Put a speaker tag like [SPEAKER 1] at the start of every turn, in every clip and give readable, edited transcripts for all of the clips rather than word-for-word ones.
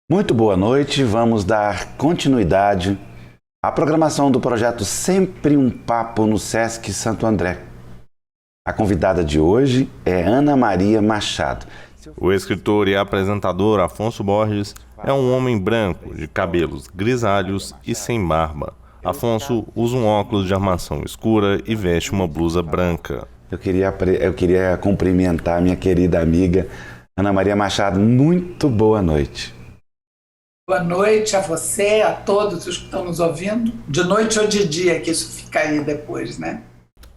[SPEAKER 1] Muito boa noite, vamos dar continuidade à programação do projeto Sempre um Papo no Sesc Santo André. A convidada de hoje é Ana Maria Machado.
[SPEAKER 2] O escritor e apresentador Afonso Borges é um homem branco, de cabelos grisalhos e sem barba. Afonso usa um óculos de armação escura e veste uma blusa branca.
[SPEAKER 1] Eu queria cumprimentar minha querida amiga Ana Maria Machado. Muito boa noite.
[SPEAKER 3] Boa noite a você, a todos os que estão nos ouvindo. De noite ou de dia, que isso fica aí depois, né?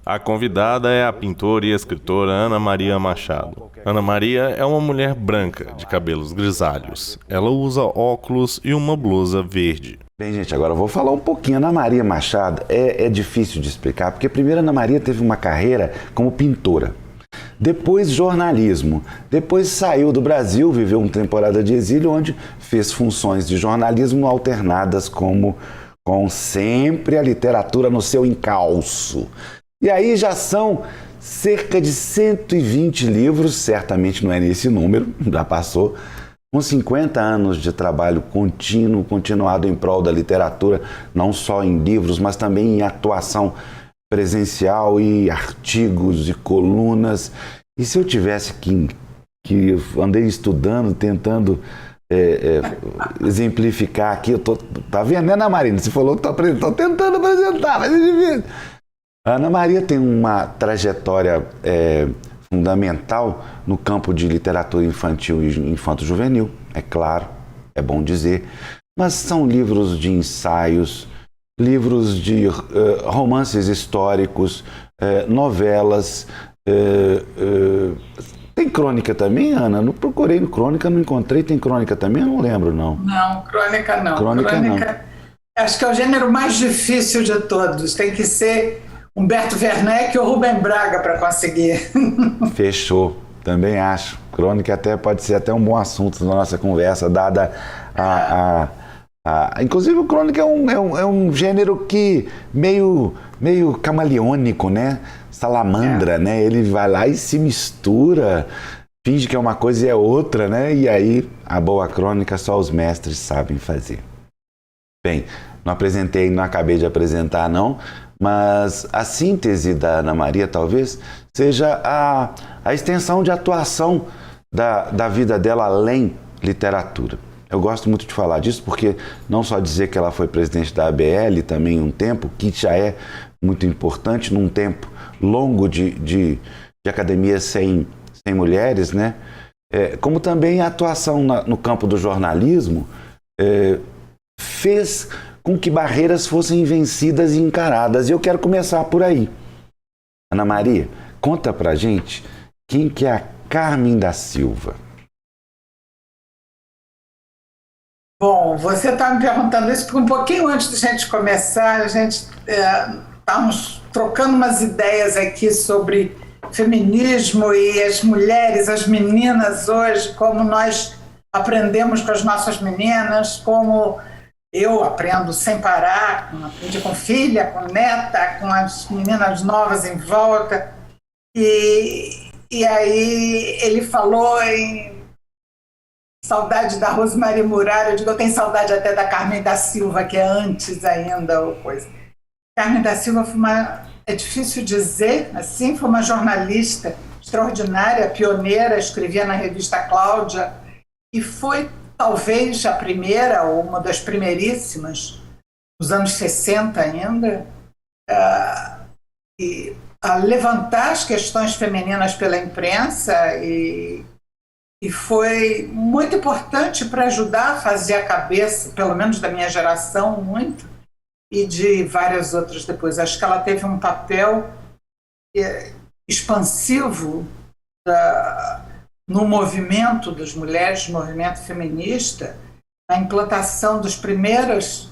[SPEAKER 2] A convidada é a pintora e escritora Ana Maria Machado. Ana Maria é uma mulher branca, de cabelos grisalhos. Ela usa óculos e uma blusa verde.
[SPEAKER 1] Bem, gente, agora eu vou falar um pouquinho. Ana Maria Machado é difícil de explicar, porque primeiro Ana Maria teve uma carreira como pintora. Depois jornalismo, depois saiu do Brasil, viveu uma temporada de exílio onde fez funções de jornalismo alternadas com sempre a literatura no seu encalço. E aí já são cerca de 120 livros, certamente não é nesse número, já passou, com 50 anos de trabalho contínuo, continuado em prol da literatura, não só em livros, mas também em atuação presencial e artigos e colunas. E se eu tivesse que eu andei estudando, tentando exemplificar aqui, tá vendo, né, Ana Maria? Você falou que tô tentando apresentar, mas é difícil. A Ana Maria tem uma trajetória fundamental no campo de literatura infantil e infanto-juvenil, é claro, é bom dizer, mas são livros de ensaios, livros de romances históricos, novelas. Tem crônica também, Ana? Não procurei no crônica, não encontrei. Tem crônica também? Eu não lembro, não.
[SPEAKER 3] Não, crônica não.
[SPEAKER 1] Crônica não.
[SPEAKER 3] Acho que é o gênero mais difícil de todos. Tem que ser Humberto Werneck ou Rubem Braga para conseguir.
[SPEAKER 1] Fechou, também acho. Crônica até pode ser até um bom assunto na nossa conversa, dada inclusive o crônica é um gênero que meio camaleônico, né? Salamandra, né? Ele vai lá e se mistura, finge que é uma coisa e é outra, né? E aí a boa crônica só os mestres sabem fazer. Bem, não acabei de apresentar não, mas a síntese da Ana Maria talvez seja a extensão de atuação da vida dela além literatura. Eu gosto muito de falar disso porque não só dizer que ela foi presidente da ABL também um tempo, que já é muito importante num tempo longo de academia sem mulheres, né? Como também a atuação no campo do jornalismo fez com que barreiras fossem vencidas e encaradas. E eu quero começar por aí. Ana Maria, conta pra gente quem que é a Carmen da Silva.
[SPEAKER 3] Bom, você está me perguntando isso porque um pouquinho antes de a gente começar, a gente estávamos trocando umas ideias aqui sobre feminismo e as mulheres, as meninas hoje, como nós aprendemos com as nossas meninas, como eu aprendo sem parar, aprendi com filha, com neta, com as meninas novas em volta. E aí ele falou em saudade da Rosemarie Muralha, eu digo, eu tenho saudade até da Carmen da Silva, que é antes ainda, ou coisa. Carmen da Silva é difícil dizer, assim, foi uma jornalista extraordinária, pioneira, escrevia na revista Cláudia, e foi talvez a primeira, ou uma das primeiríssimas, nos anos 60 ainda, a levantar as questões femininas pela imprensa e foi muito importante para ajudar a fazer a cabeça, pelo menos da minha geração, muito, e de várias outras depois. Acho que ela teve um papel expansivo no movimento das mulheres, no movimento feminista, na implantação dos primeiros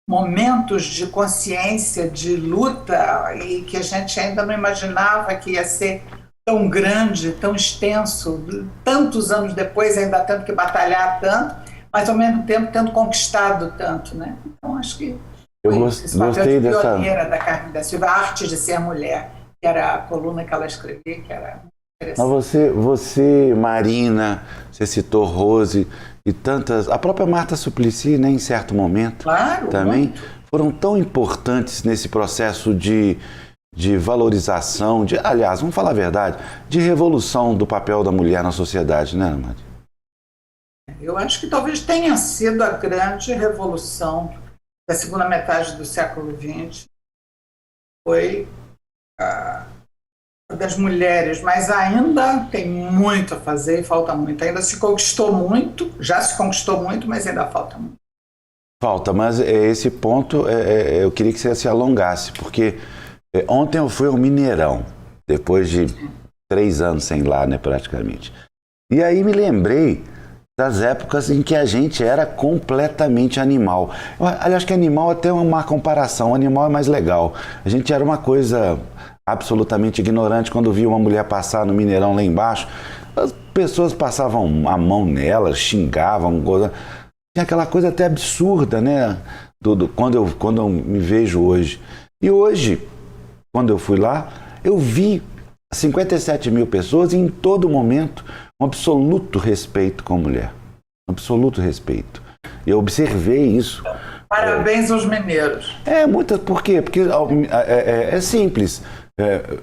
[SPEAKER 3] momentos de consciência, de luta, e que a gente ainda não imaginava que ia ser tão grande, tão extenso, tantos anos depois ainda tendo que batalhar tanto, mas ao mesmo tempo tendo conquistado tanto, né? Então acho que
[SPEAKER 1] gostei dessa
[SPEAKER 3] pioneira da Carmen da Silva, A Arte de Ser Mulher, que era a coluna que ela escrevia, que era
[SPEAKER 1] Mas você, Marina, você citou Rose e tantas... A própria Marta Suplicy, né, em certo momento,
[SPEAKER 3] Claro,
[SPEAKER 1] também
[SPEAKER 3] muito.
[SPEAKER 1] foram tão importantes nesse processo de valorização, aliás, vamos falar a verdade, de revolução do papel da mulher na sociedade, né, Marina?
[SPEAKER 3] Eu acho que talvez tenha sido a grande revolução da segunda metade do século XX. Foi das mulheres, mas ainda tem muito a fazer e falta muito. Ainda se conquistou muito, já se conquistou muito, mas ainda falta muito.
[SPEAKER 1] Falta, mas esse ponto eu queria que você se alongasse, porque ontem eu fui ao Mineirão, depois de 3 anos sem ir lá, né, praticamente. E aí me lembrei das épocas em que a gente era completamente animal. Eu acho que animal até é uma comparação, o animal é mais legal. A gente era uma coisa absolutamente ignorante quando via uma mulher passar no Mineirão lá embaixo. As pessoas passavam a mão nela, xingavam, tinha aquela coisa até absurda, né? Quando eu me vejo hoje. E hoje, quando eu fui lá, eu vi 57 mil pessoas e em todo momento um absoluto respeito com a mulher. Um absoluto respeito. Eu observei isso.
[SPEAKER 3] Parabéns aos mineiros.
[SPEAKER 1] Por quê? Porque é simples.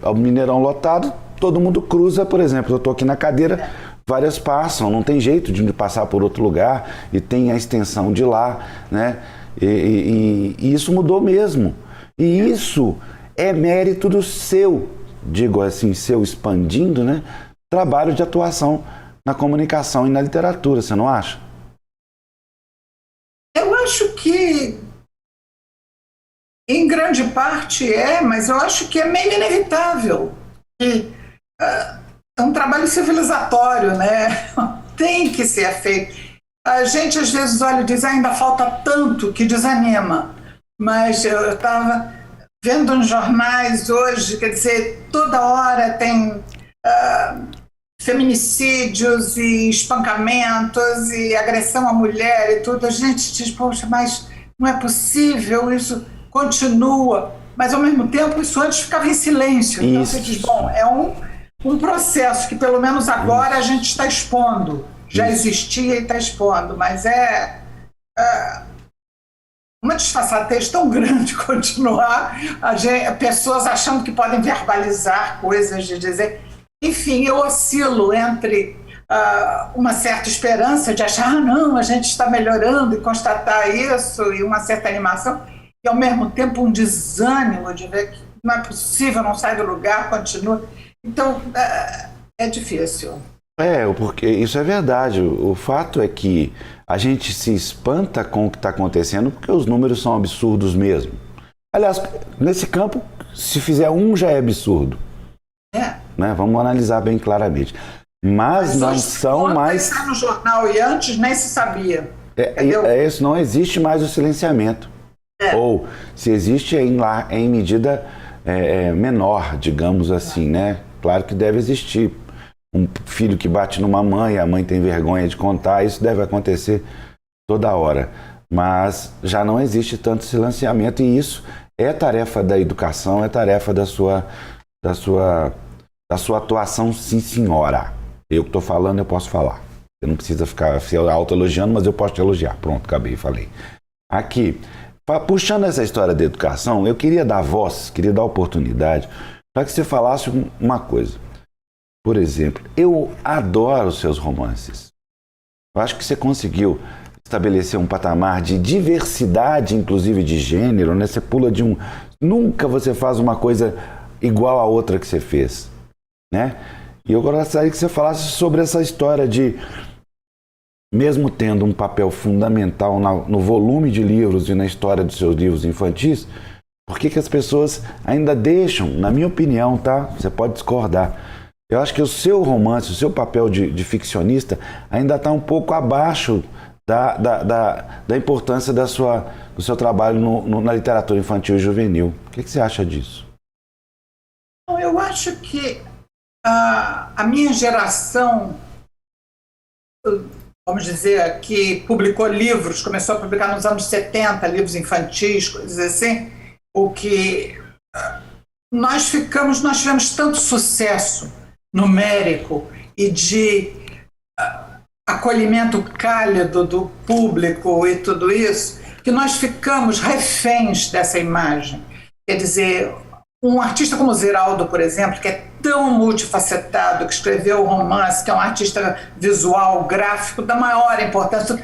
[SPEAKER 1] O Mineirão lotado, todo mundo cruza, por exemplo, eu estou aqui na cadeira, várias passam, não tem jeito de passar por outro lugar e tem a extensão de lá, né? E isso mudou mesmo. E isso é mérito do seu, digo assim, seu expandindo, né? Trabalho de atuação na comunicação e na literatura, você não acha?
[SPEAKER 3] Eu acho que em grande parte mas eu acho que é meio inevitável. E, é um trabalho civilizatório, né? Tem que ser feito. A gente às vezes olha e diz, ainda falta tanto, que desanima. Mas eu estava vendo nos jornais hoje, quer dizer, toda hora tem feminicídios e espancamentos e agressão à mulher e tudo. A gente diz, poxa, mas não é possível, isso continua. Mas, ao mesmo tempo, isso antes ficava em silêncio. Então, você diz, bom, é um processo que, pelo menos agora, a gente está expondo. Já existia e está expondo, mas uma disfarçatez tão grande continuar, pessoas achando que podem verbalizar coisas, de dizer... Enfim, eu oscilo entre uma certa esperança de achar, não, a gente está melhorando e constatar isso, e uma certa animação, e ao mesmo tempo um desânimo de ver que não é possível, não sai do lugar, continua. Então, é difícil.
[SPEAKER 1] Porque isso é verdade. O fato é que a gente se espanta com o que está acontecendo porque os números são absurdos mesmo. Aliás, nesse campo, se fizer um já é absurdo. Né? Vamos analisar bem claramente. Mas não são mais...
[SPEAKER 3] Está no jornal e antes nem se sabia.
[SPEAKER 1] Isso, não existe mais o silenciamento. Ou, se existe, é em medida menor, digamos assim, né? Claro que deve existir. Um filho que bate numa mãe, a mãe tem vergonha de contar, isso deve acontecer toda hora. Mas já não existe tanto silenciamento e isso é tarefa da educação, é tarefa da sua atuação, sim, senhora. Eu que estou falando, eu posso falar. Você não precisa ficar se autoelogiando, mas eu posso te elogiar. Pronto, acabei, falei. Aqui, puxando essa história da educação, eu queria dar voz, queria dar oportunidade para que você falasse uma coisa. Por exemplo, eu adoro os seus romances. Eu acho que você conseguiu estabelecer um patamar de diversidade, inclusive de gênero, né? Você pula de nunca você faz uma coisa igual a outra que você fez, né? E eu gostaria que você falasse sobre essa história de, mesmo tendo um papel fundamental no volume de livros e na história dos seus livros infantis, por que as pessoas ainda deixam, na minha opinião, tá? Você pode discordar. Eu acho que o seu romance, o seu papel de ficcionista ainda está um pouco abaixo da importância do seu trabalho na literatura infantil e juvenil. O que você acha disso?
[SPEAKER 3] Eu acho que a minha geração, vamos dizer, que publicou livros, começou a publicar nos anos 70, livros infantis, coisas assim, o que nós tivemos tanto sucesso numérico e de acolhimento cálido do público e tudo isso, que nós ficamos reféns dessa imagem. Quer dizer, um artista como Ziraldo, por exemplo, que é tão multifacetado, que escreveu o romance, que é um artista visual, gráfico, da maior importância,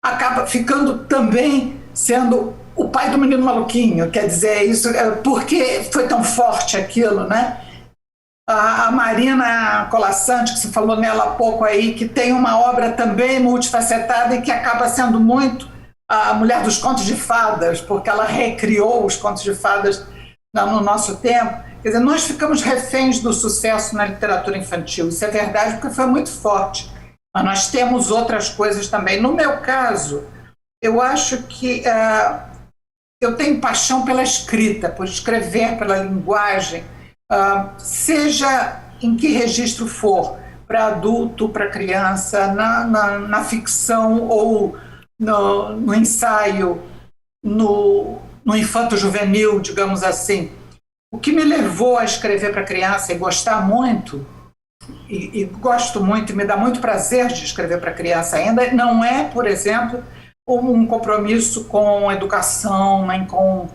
[SPEAKER 3] acaba ficando também sendo o pai do menino maluquinho. Quer dizer, isso porque foi tão forte aquilo, né? A Marina Colasanti, que se falou nela há pouco aí, que tem uma obra também multifacetada e que acaba sendo muito a mulher dos contos de fadas, porque ela recriou os contos de fadas no nosso tempo. Quer dizer, nós ficamos reféns do sucesso na literatura infantil. Isso é verdade porque foi muito forte. Mas nós temos outras coisas também. No meu caso, eu acho que eu tenho paixão pela escrita, por escrever, pela linguagem, seja em que registro for, para adulto, para criança, na ficção ou no ensaio, no infanto-juvenil, digamos assim. O que me levou a escrever para criança e gostar muito, e gosto muito, e me dá muito prazer de escrever para criança ainda, não é, por exemplo, um compromisso com educação, nem com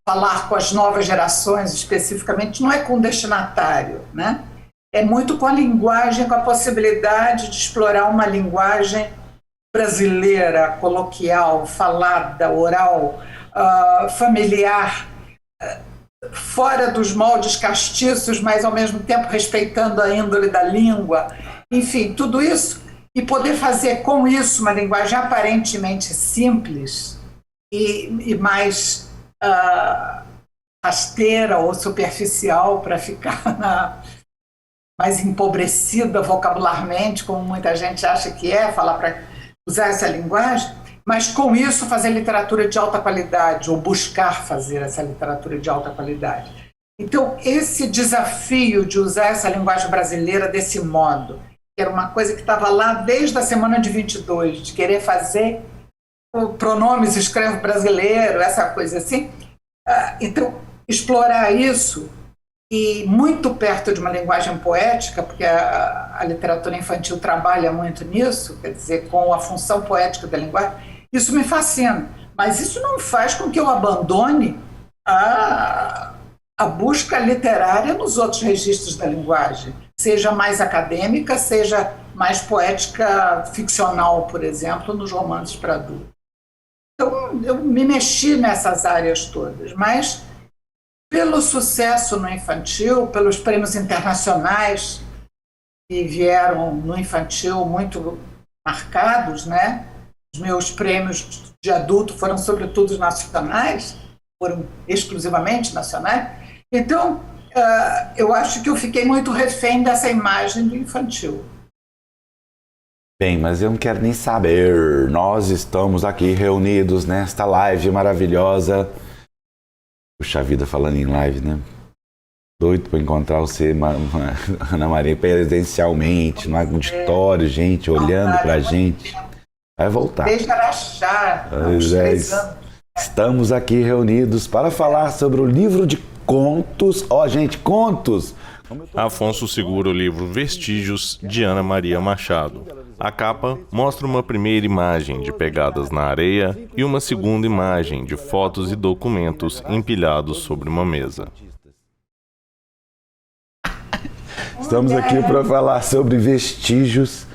[SPEAKER 3] falar com as novas gerações especificamente, não é com destinatário, né? É muito com a linguagem, com a possibilidade de explorar uma linguagem brasileira, coloquial, falada, oral, familiar, fora dos moldes castiços, mas ao mesmo tempo respeitando a índole da língua. Enfim, tudo isso, e poder fazer com isso uma linguagem aparentemente simples e mais rasteira ou superficial, para ficar mais empobrecida vocabularmente, como muita gente acha que falar para usar essa linguagem, mas com isso fazer literatura de alta qualidade, ou buscar fazer essa literatura de alta qualidade. Então, esse desafio de usar essa linguagem brasileira desse modo, que era uma coisa que estava lá desde a semana de 22, de querer fazer pronomes escrevo brasileiro, essa coisa assim. Então, explorar isso, e muito perto de uma linguagem poética, porque a literatura infantil trabalha muito nisso, quer dizer, com a função poética da linguagem, isso me fascina. Mas isso não faz com que eu abandone a busca literária nos outros registros da linguagem, seja mais acadêmica, seja mais poética ficcional, por exemplo, nos romances para adultos. Então, eu me mexi nessas áreas todas, mas pelo sucesso no infantil, pelos prêmios internacionais que vieram no infantil muito marcados, né? Os meus prêmios de adulto foram sobretudo nacionais, foram exclusivamente nacionais. Então, eu acho que eu fiquei muito refém dessa imagem do infantil.
[SPEAKER 1] Bem, mas eu não quero nem saber. Nós estamos aqui reunidos nesta live maravilhosa. Puxa vida, falando em live, né? Doido para encontrar você, Ana Maria, presencialmente, no auditório, gente, olhando pra gente. Vai voltar.
[SPEAKER 3] Desde Araxá, uns 3 anos.
[SPEAKER 1] Estamos aqui reunidos para falar sobre o livro de contos. Gente, contos!
[SPEAKER 2] Afonso segura o livro Vestígios, de Ana Maria Machado. A capa mostra uma primeira imagem de pegadas na areia e uma segunda imagem de fotos e documentos empilhados sobre uma mesa.
[SPEAKER 1] Estamos aqui para falar sobre Vestígios,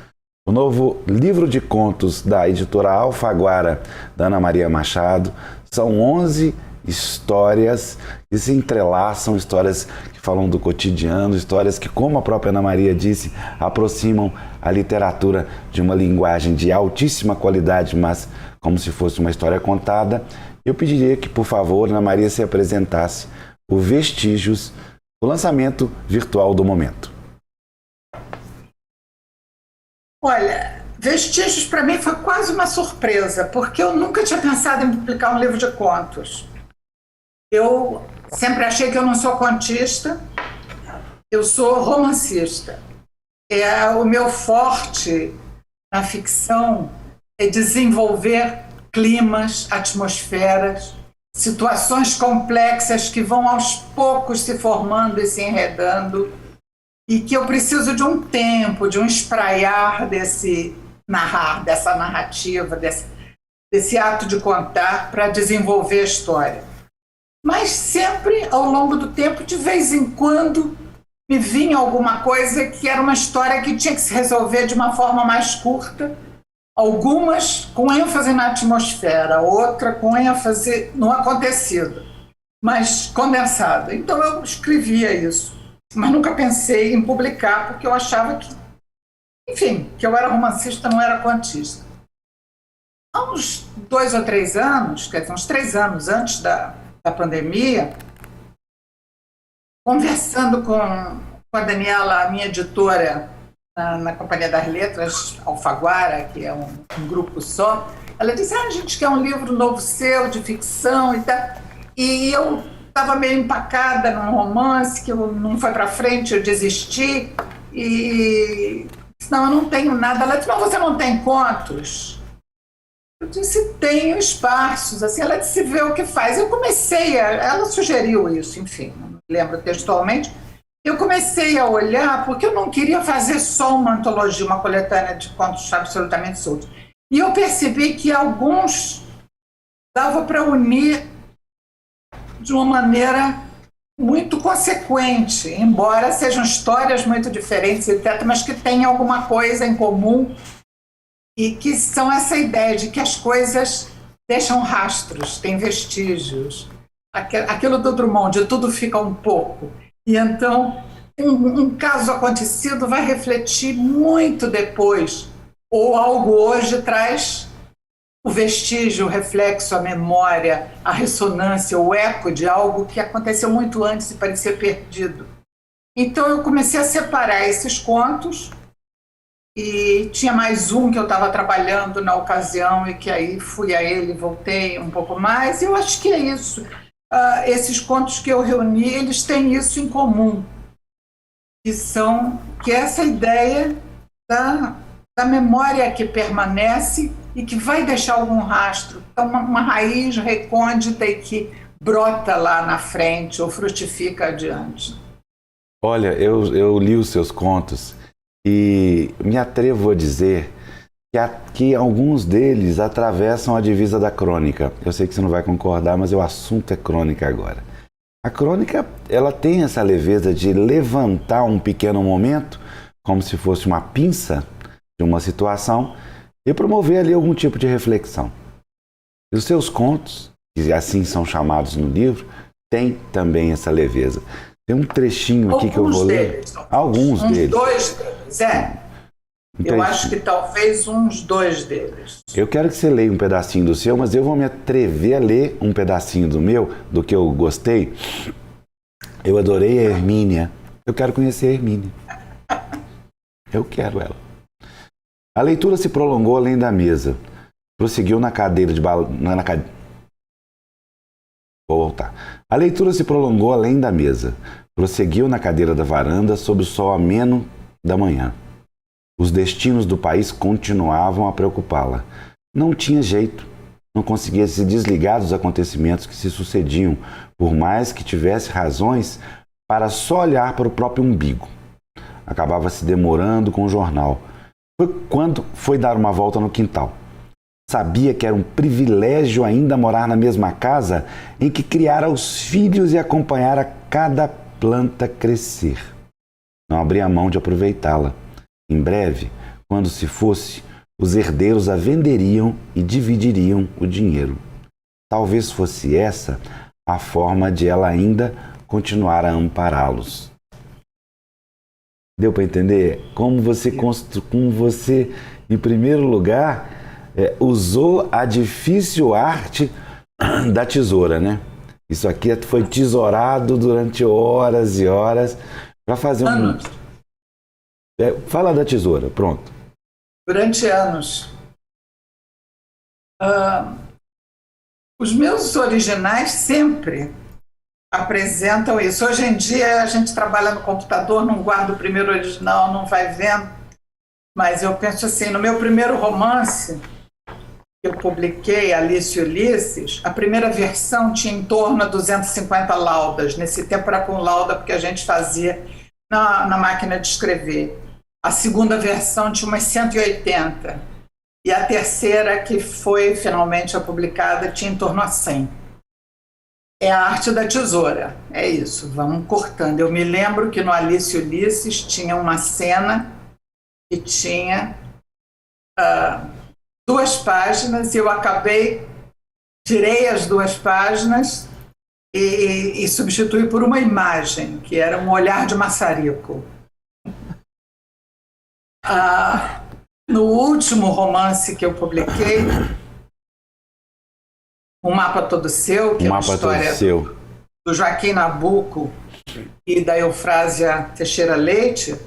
[SPEAKER 1] o novo livro de contos da editora Alfaguara, da Ana Maria Machado. São 11 histórias que se entrelaçam, histórias que falam do cotidiano, histórias que, como a própria Ana Maria disse, aproximam a literatura de uma linguagem de altíssima qualidade, mas como se fosse uma história contada. Eu pediria que, por favor, Ana Maria se apresentasse o Vestígios, o lançamento virtual do momento.
[SPEAKER 3] Olha, Vestígios para mim foi quase uma surpresa, porque eu nunca tinha pensado em publicar um livro de contos. Eu sempre achei que eu não sou contista, eu sou romancista. O meu forte na ficção é desenvolver climas, atmosferas, situações complexas que vão aos poucos se formando e se enredando. e que eu preciso de um tempo, de um espraiar dessa narrativa, desse ato de contar para desenvolver a história. Mas sempre, ao longo do tempo, de vez em quando, me vinha alguma coisa que era uma história que tinha que se resolver de uma forma mais curta, algumas com ênfase na atmosfera, outra com ênfase no acontecido, mas condensada. Então eu escrevia isso, mas nunca pensei em publicar, porque eu achava que, enfim, que eu era romancista, não era contista. Há uns 2 ou 3 anos, quer dizer, uns 3 anos antes da pandemia, conversando com a Daniela, a minha editora na Companhia das Letras, Alfaguara, que é um grupo só, ela disse, a gente quer um livro novo seu, de ficção e tal. E eu estava meio empacada num romance que não foi para frente, eu desisti. E disse, não, eu não tenho nada. Ela disse, não, você não tem contos? Eu disse, tenho esparsos. Assim, ela disse, vê o que faz. Eu comecei, ela sugeriu isso, enfim, não me lembro textualmente. Eu comecei a olhar, porque eu não queria fazer só uma antologia, uma coletânea de contos absolutamente soltos. E eu percebi que alguns dava para unir de uma maneira muito consequente, embora sejam histórias muito diferentes, etc., mas que têm alguma coisa em comum, e que são essa ideia de que as coisas deixam rastros, têm vestígios. Aquilo do Drummond, de tudo fica um pouco. E então, um caso acontecido vai refletir muito depois, ou algo hoje traz o vestígio, o reflexo, a memória, a ressonância, o eco de algo que aconteceu muito antes e parecia perdido. Então eu comecei a separar esses contos, e tinha mais um que eu estava trabalhando na ocasião e que aí fui a ele, voltei um pouco mais, e eu acho que é isso. Esses contos que eu reuni, eles têm isso em comum, que é essa ideia da memória que permanece e que vai deixar algum rastro, então uma raiz recôndita e que brota lá na frente ou frutifica adiante.
[SPEAKER 1] Olha, eu li os seus contos e me atrevo a dizer que alguns deles atravessam a divisa da crônica. Eu sei que você não vai concordar, mas o assunto é crônica agora. A crônica, ela tem essa leveza de levantar um pequeno momento, como se fosse uma pinça de uma situação, e promover ali algum tipo de reflexão. E os seus contos, que assim são chamados no livro, têm também essa leveza. Tem um trechinho aqui que eu vou ler. Alguns deles.
[SPEAKER 3] 2 deles, Eu acho que talvez uns 2 deles.
[SPEAKER 1] Eu quero que você leia um pedacinho do seu, mas eu vou me atrever a ler um pedacinho do meu, do que eu gostei. Eu adorei a Hermínia. Eu quero conhecer a Hermínia. Eu quero ela. A leitura se prolongou além da mesa. Prosseguiu na cadeira de Vou voltar. A leitura se prolongou além da mesa. Prosseguiu na cadeira da varanda sob o sol ameno da manhã. Os destinos do país continuavam a preocupá-la. Não tinha jeito. Não conseguia se desligar dos acontecimentos que se sucediam, por mais que tivesse razões para só olhar para o próprio umbigo. Acabava se demorando com o jornal. Foi quando foi dar uma volta no quintal. Sabia que era um privilégio ainda morar na mesma casa em que criara os filhos e acompanhara cada planta crescer. Não abria mão de aproveitá-la. Em breve, quando se fosse, os herdeiros a venderiam e dividiriam o dinheiro. Talvez fosse essa a forma de ela ainda continuar a ampará-los. Deu para entender? Como você, em primeiro lugar, usou a difícil arte da tesoura, né? Isso aqui foi tesourado durante horas e horas para fazer
[SPEAKER 3] anos.
[SPEAKER 1] Fala da tesoura, pronto.
[SPEAKER 3] Durante anos. Os meus originais sempre apresentam isso. Hoje em dia a gente trabalha no computador, não guarda o primeiro original, não vai vendo. Mas eu penso assim, no meu primeiro romance, que eu publiquei, Alice e Ulisses, a primeira versão tinha em torno de 250 laudas. Nesse tempo era com lauda, porque a gente fazia na máquina de escrever. A segunda versão tinha umas 180. E a terceira, que foi finalmente publicada, tinha em torno a 100. É a arte da tesoura, é isso, vamos cortando. Eu me lembro que no Alice e Ulisses tinha uma cena que tinha 2 páginas, e eu tirei as 2 páginas e substituí por uma imagem, que era um olhar de maçarico. No último romance que eu publiquei, Um Mapa Todo Seu, que é uma história do Joaquim Nabuco e da Eufrásia Teixeira Leite,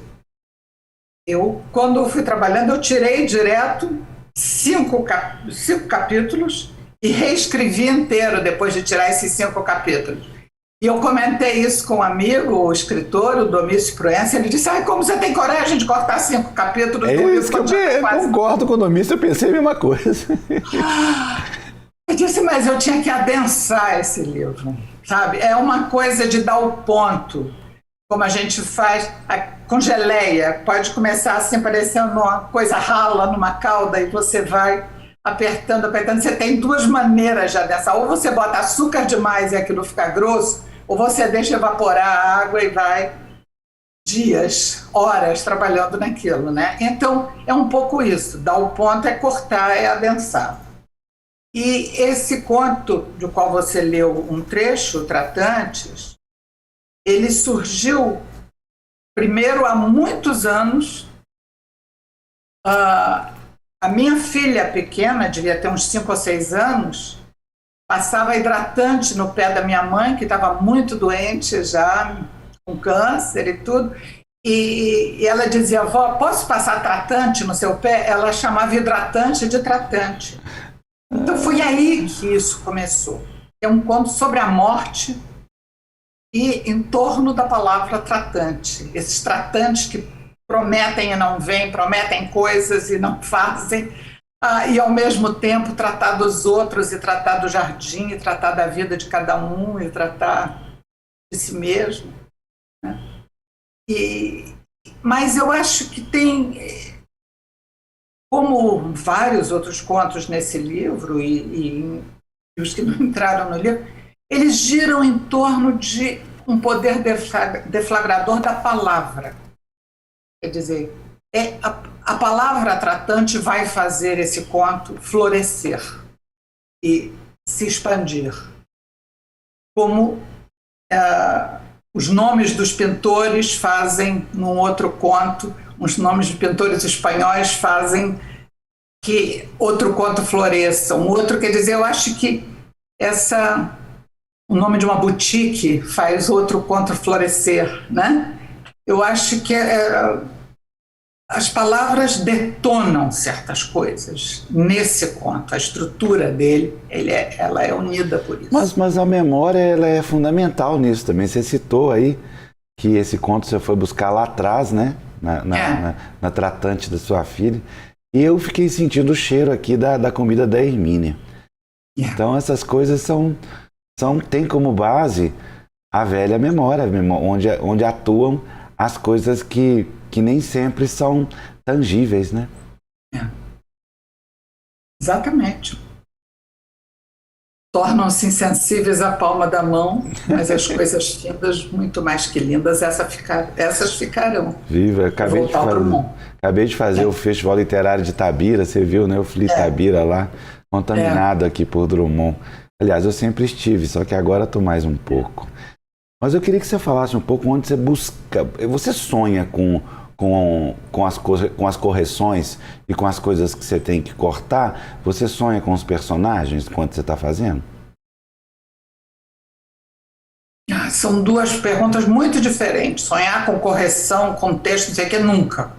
[SPEAKER 3] quando eu fui trabalhando, eu tirei direto 5 capítulos e reescrevi inteiro depois de tirar esses 5 capítulos. E eu comentei isso com um amigo, o escritor, o Domício Proença, ele disse, como você tem coragem de cortar 5 capítulos?
[SPEAKER 1] É isso que eu concordo com o Domício, eu pensei a mesma coisa.
[SPEAKER 3] Eu disse, mas eu tinha que adensar esse livro, sabe? É uma coisa de dar o ponto, como a gente faz com geleia. Pode começar assim, parecendo uma coisa rala numa calda, e você vai apertando. Você tem 2 maneiras de adensar. Ou você bota açúcar demais e aquilo fica grosso, ou você deixa evaporar a água e vai dias, horas trabalhando naquilo, né? Então, é um pouco isso. Dar o ponto é cortar, é adensar. E esse conto, do qual você leu um trecho, Tratantes, ele surgiu primeiro há muitos anos. A minha filha pequena, devia ter uns 5 ou 6 anos, passava hidratante no pé da minha mãe, que estava muito doente já, com câncer e tudo, e ela dizia, vó, posso passar tratante no seu pé? Ela chamava hidratante de tratante. Então foi aí que isso começou. É um conto sobre a morte e em torno da palavra tratante. Esses tratantes que prometem e não vêm, prometem coisas e não fazem, e ao mesmo tempo tratar dos outros, e tratar do jardim, e tratar da vida de cada um, e tratar de si mesmo, né? Mas eu acho que tem, como vários outros contos nesse livro, e os que não entraram no livro, eles giram em torno de um poder deflagrador da palavra. Quer dizer, a palavra tratante vai fazer esse conto florescer e se expandir. Como os nomes dos pintores fazem, num outro conto, os nomes de pintores espanhóis fazem que outro conto floresça. Um outro, quer dizer, eu acho que o nome de uma boutique faz outro conto florescer, né? Eu acho que as palavras detonam certas coisas nesse conto. A estrutura dele, ela é unida por isso.
[SPEAKER 1] Mas a memória, ela é fundamental nisso também. Você citou aí que esse conto você foi buscar lá atrás, né? Na tratante da sua filha. E eu fiquei sentindo o cheiro aqui da comida da Hermínia. Então essas coisas tem como base a velha memória, onde atuam as coisas que nem sempre são tangíveis, né?
[SPEAKER 3] Exatamente. Tornam-se insensíveis à palma da mão, mas as coisas finas, muito mais que lindas, essas ficarão.
[SPEAKER 1] Viva, acabei de fazer o Festival Literário de Itabira, você viu, né? Eu fui Itabira lá, contaminado aqui por Drummond. Aliás, eu sempre estive, só que agora estou mais um pouco. Mas eu queria que você falasse um pouco onde você busca. Você sonha com as correções e com as coisas que você tem que cortar? Você sonha com os personagens quando você está fazendo?
[SPEAKER 3] São 2 perguntas muito diferentes. Sonhar com correção, com texto, não sei o que, nunca.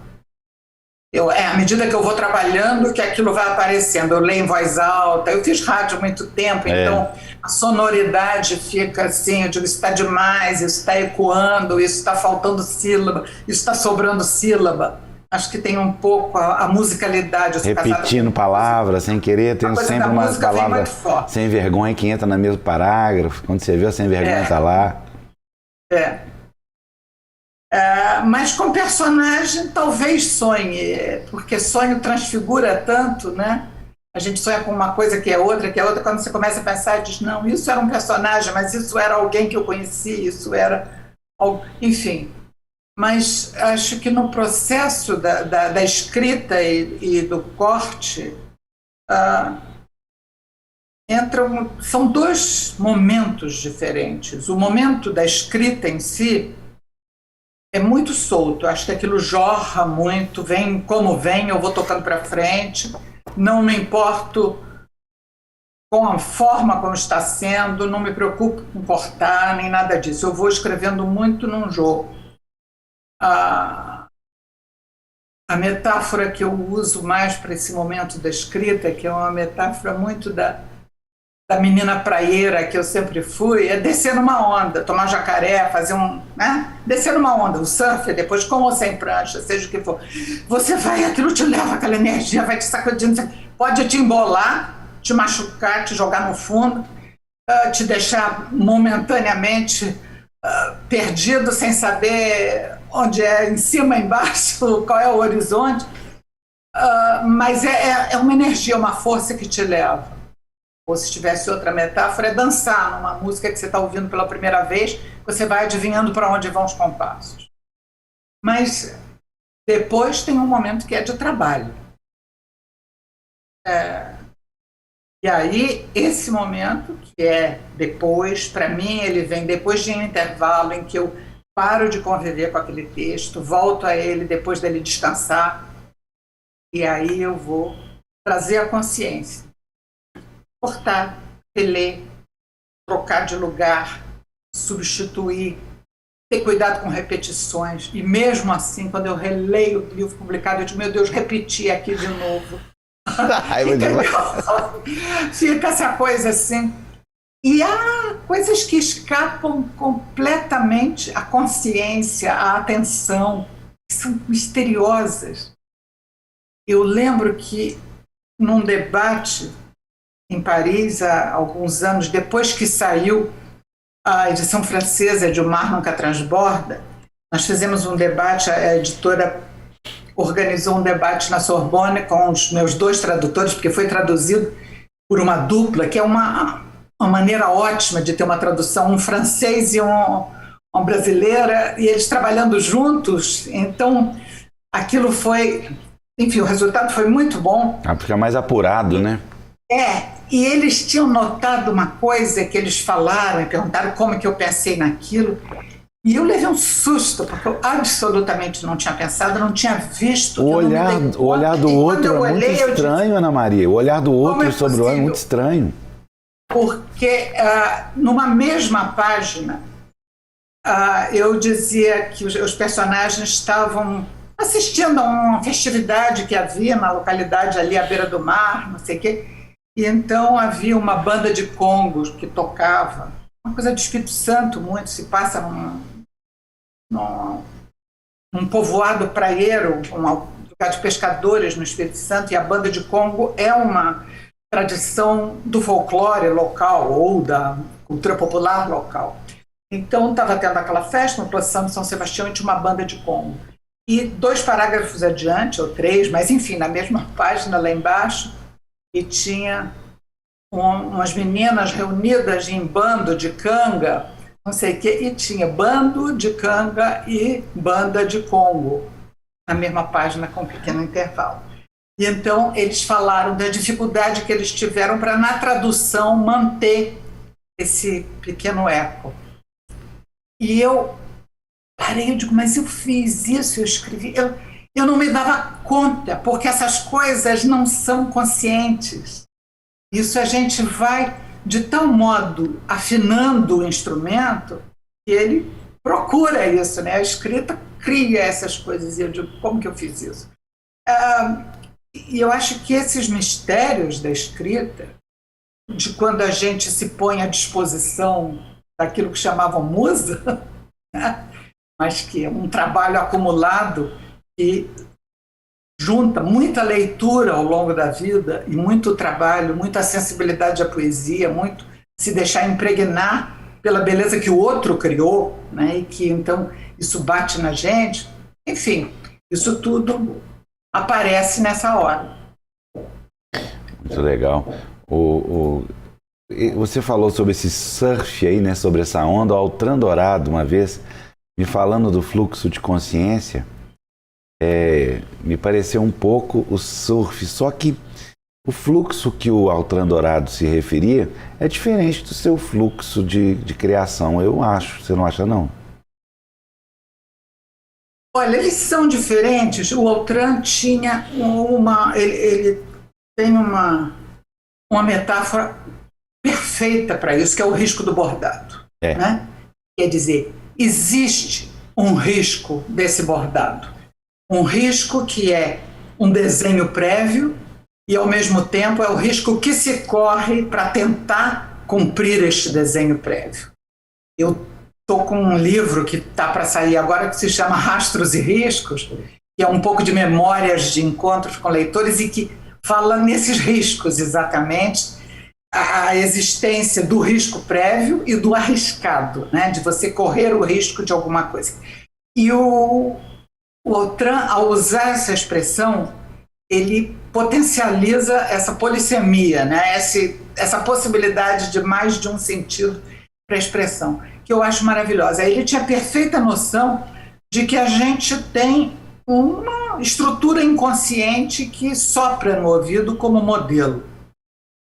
[SPEAKER 3] À medida que eu vou trabalhando, que aquilo vai aparecendo. Eu leio em voz alta. Eu fiz rádio há muito tempo, então a sonoridade fica assim, eu digo, isso está demais, isso está ecoando, isso está faltando sílaba, isso está sobrando sílaba. Acho que tem um pouco a musicalidade.
[SPEAKER 1] Repetindo palavras, sem querer, tem sempre uma palavra sem vergonha que entra no mesmo parágrafo. Quando você vê, a sem vergonha está lá.
[SPEAKER 3] Mas com personagem talvez sonhe, porque sonho transfigura tanto, né? A gente sonha com uma coisa que é outra, quando você começa a pensar, diz, não, isso era um personagem, mas isso era alguém que eu conheci, isso era... Enfim, mas acho que no processo da escrita e do corte, são dois momentos diferentes. O momento da escrita em si é muito solto, acho que aquilo jorra muito, vem como vem, eu vou tocando para frente, não me importo com a forma como está sendo, não me preocupo com cortar, nem nada disso. Eu vou escrevendo muito num jogo. A metáfora que eu uso mais para esse momento da escrita, que é uma metáfora muito da menina praieira que eu sempre fui, é descer numa onda, tomar jacaré, fazer descer numa onda, o surf, depois com ou sem prancha, seja o que for. Você vai, aquilo te leva, aquela energia vai te sacudindo, pode te embolar, te machucar, te jogar no fundo, te deixar momentaneamente perdido, sem saber onde é, em cima, embaixo, qual é o horizonte, mas é uma energia, uma força que te leva. Ou se tivesse outra metáfora, é dançar numa música que você está ouvindo pela primeira vez, você vai adivinhando para onde vão os compassos. Mas depois tem um momento que é de trabalho. E aí, esse momento, que é depois, para mim, ele vem depois de um intervalo em que eu paro de conviver com aquele texto, volto a ele depois dele descansar, e aí eu vou trazer a consciência. Cortar, reler, trocar de lugar, substituir, ter cuidado com repetições. E mesmo assim, quando eu releio o livro publicado, eu digo, meu Deus, repeti aqui de novo. Fica essa coisa assim. E há coisas que escapam completamente à consciência, à atenção, que são misteriosas. Eu lembro que num debate em Paris, há alguns anos, depois que saiu a edição francesa de O Mar Nunca Transborda, nós fizemos um debate, a editora organizou um debate na Sorbonne com os meus 2 tradutores, porque foi traduzido por uma dupla, que é uma maneira ótima de ter uma tradução, um francês e uma brasileira, e eles trabalhando juntos, então aquilo foi... Enfim, o resultado foi muito bom.
[SPEAKER 1] Porque é mais apurado, né?
[SPEAKER 3] E eles tinham notado uma coisa que eles falaram e perguntaram como é que eu pensei naquilo. E eu levei um susto, porque eu absolutamente não tinha pensado, não tinha visto.
[SPEAKER 1] O olhar do outro é muito estranho, Ana Maria. O olhar do outro sobre o outro é muito estranho.
[SPEAKER 3] Porque numa mesma página, eu dizia que os personagens estavam assistindo a uma festividade que havia na localidade ali à beira do mar, não sei o quê. E então havia uma banda de congos que tocava, uma coisa do Espírito Santo muito, se passa num povoado praieiro, um lugar de pescadores no Espírito Santo, e a banda de congo é uma tradição do folclore local ou da cultura popular local. Então estava tendo aquela festa, uma procissão de São Sebastião, e tinha uma banda de congo. E 2 parágrafos adiante, ou 3, mas enfim, na mesma página lá embaixo, e tinha umas meninas reunidas em bando de canga, não sei o quê, e tinha bando de canga e banda de congo, na mesma página com um pequeno intervalo. E então eles falaram da dificuldade que eles tiveram para, na tradução, manter esse pequeno eco. E eu parei, eu digo, mas eu fiz isso, eu escrevi... Eu não me dava conta, porque essas coisas não são conscientes. Isso a gente vai, de tal modo, afinando o instrumento, que ele procura isso, né? A escrita cria essas coisas, e eu digo, como que eu fiz isso? E eu acho que esses mistérios da escrita, de quando a gente se põe à disposição daquilo que chamavam musa, né? Mas que é um trabalho acumulado e junta muita leitura ao longo da vida e muito trabalho, muita sensibilidade à poesia, muito se deixar impregnar pela beleza que o outro criou, né? E que então isso bate na gente. Enfim, isso tudo aparece nessa hora.
[SPEAKER 1] Muito legal. Você falou sobre esse surf aí, né? Sobre essa onda. O Altran Dourado, uma vez, me falando do fluxo de consciência, me pareceu um pouco o surf, só que o fluxo que o Altran Dourado se referia é diferente do seu fluxo de criação, eu acho. Você não acha, não?
[SPEAKER 3] Olha, eles são diferentes. O Altran tinha ele tem uma metáfora perfeita para isso, que é o risco do bordado. Né? Quer dizer, existe um risco desse bordado. Um risco que é um desenho prévio e, ao mesmo tempo, é o risco que se corre para tentar cumprir este desenho prévio. Eu estou com um livro que está para sair agora que se chama Rastros e Riscos, que é um pouco de memórias de encontros com leitores e que fala nesses riscos exatamente, a existência do risco prévio e do arriscado, né? De você correr o risco de alguma coisa. E o Altran, ao usar essa expressão, ele potencializa essa polissemia, né? Essa possibilidade de mais de um sentido para a expressão, que eu acho maravilhosa. Ele tinha perfeita noção de que a gente tem uma estrutura inconsciente que sopra no ouvido como modelo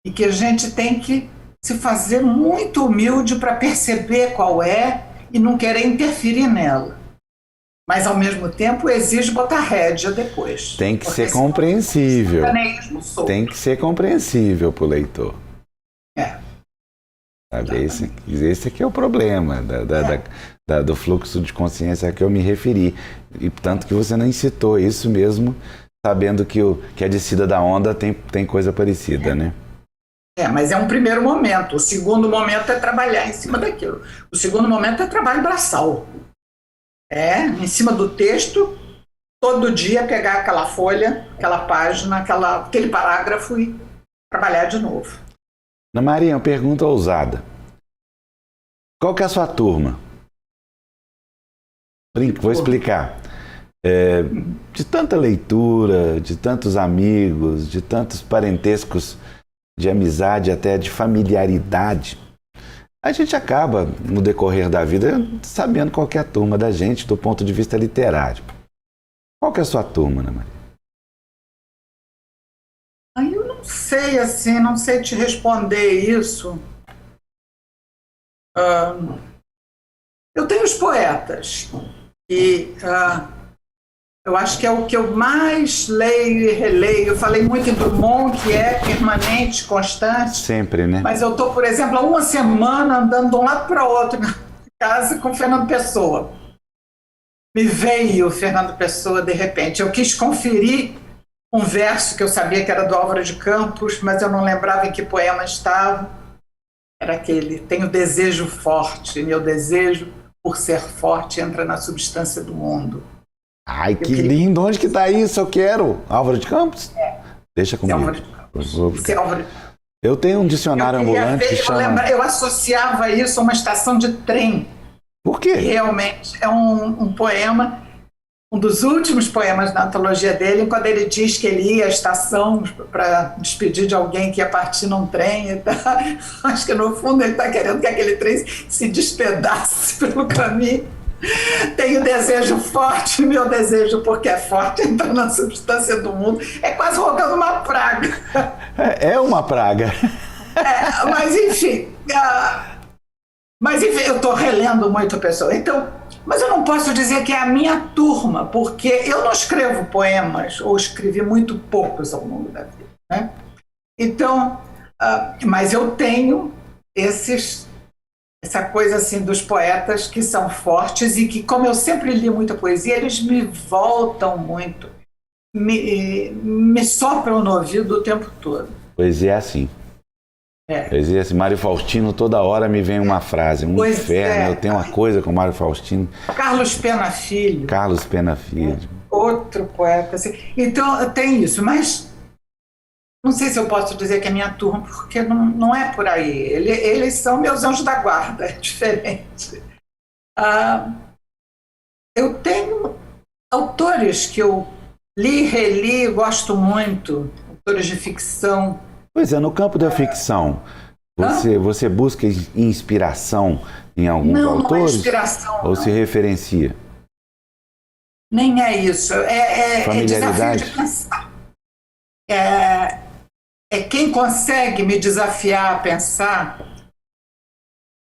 [SPEAKER 3] e que a gente tem que se fazer muito humilde para perceber qual é e não querer interferir nela. Mas, ao mesmo tempo, exige botar rédea depois.
[SPEAKER 1] Tem que ser compreensível. Tem que ser compreensível para o leitor. Sabe? Esse aqui é o problema do fluxo de consciência a que eu me referi. E tanto que você nem citou isso mesmo, sabendo que a descida da onda tem coisa parecida, né?
[SPEAKER 3] Mas é um primeiro momento. O segundo momento é trabalhar em cima daquilo. O segundo momento é trabalho braçal. Em cima do texto, todo dia pegar aquela folha, aquela página, aquele parágrafo e trabalhar de novo.
[SPEAKER 1] Ana Maria, uma pergunta ousada. Qual que é a sua turma? Vou explicar. De tanta leitura, de tantos amigos, de tantos parentescos de amizade, até de familiaridade, a gente acaba, no decorrer da vida, sabendo qual que é a turma da gente do ponto de vista literário. Qual que é a sua turma, Ana Maria?
[SPEAKER 3] Eu não sei, assim, não sei te responder isso. Eu tenho os poetas, e eu acho que é o que eu mais leio e releio. Eu falei muito em Drummond, que é permanente, constante.
[SPEAKER 1] Sempre, né?
[SPEAKER 3] Mas eu estou, por exemplo, há uma semana andando de um lado para o outro na casa com Fernando Pessoa. Me veio o Fernando Pessoa de repente. Eu quis conferir um verso que eu sabia que era do Álvaro de Campos, mas eu não lembrava em que poema estava. Era aquele: tenho desejo forte, meu desejo, por ser forte, entra na substância do mundo.
[SPEAKER 1] Ai, que lindo! Onde que está isso? Eu quero! Álvaro de Campos? Deixa comigo.
[SPEAKER 3] Álvaro de Campos.
[SPEAKER 1] Eu tenho um dicionário ambulante que chama...
[SPEAKER 3] Eu associava isso a uma estação de trem.
[SPEAKER 1] Por quê?
[SPEAKER 3] Realmente é um poema, um dos últimos poemas da antologia dele, quando ele diz que ele ia à estação para despedir de alguém que ia partir num trem. E tá. Acho que no fundo ele está querendo que aquele trem se despedace pelo caminho. Tenho desejo forte, meu desejo, porque é forte, entra na substância do mundo. É quase rogando uma praga.
[SPEAKER 1] É uma praga.
[SPEAKER 3] Mas enfim, eu estou relendo muito a pessoa. Então, mas eu não posso dizer que é a minha turma, porque eu não escrevo poemas, ou escrevi muito poucos ao longo da vida, né? Então, mas eu tenho essa coisa assim dos poetas que são fortes e que, como eu sempre li muita poesia, eles me voltam muito, me sopram no ouvido o tempo todo.
[SPEAKER 1] Poesia é assim. Poesia é assim. Mário Faustino, toda hora me vem uma frase, inferno, eu tenho uma coisa com Mário Faustino.
[SPEAKER 3] Carlos Pena Filho.
[SPEAKER 1] Outro
[SPEAKER 3] Outro poeta. Assim. Então, tem isso, mas não sei se eu posso dizer que é minha turma, porque não é por aí. Eles são meus anjos da guarda, é diferente. Eu tenho autores que eu li, reli, gosto muito, autores de ficção.
[SPEAKER 1] Pois é, no campo da ficção, você busca inspiração em alguns autores?
[SPEAKER 3] Não é inspiração.
[SPEAKER 1] Ou se referencia?
[SPEAKER 3] Nem é isso. É desafio de pensar. É quem consegue me desafiar a pensar,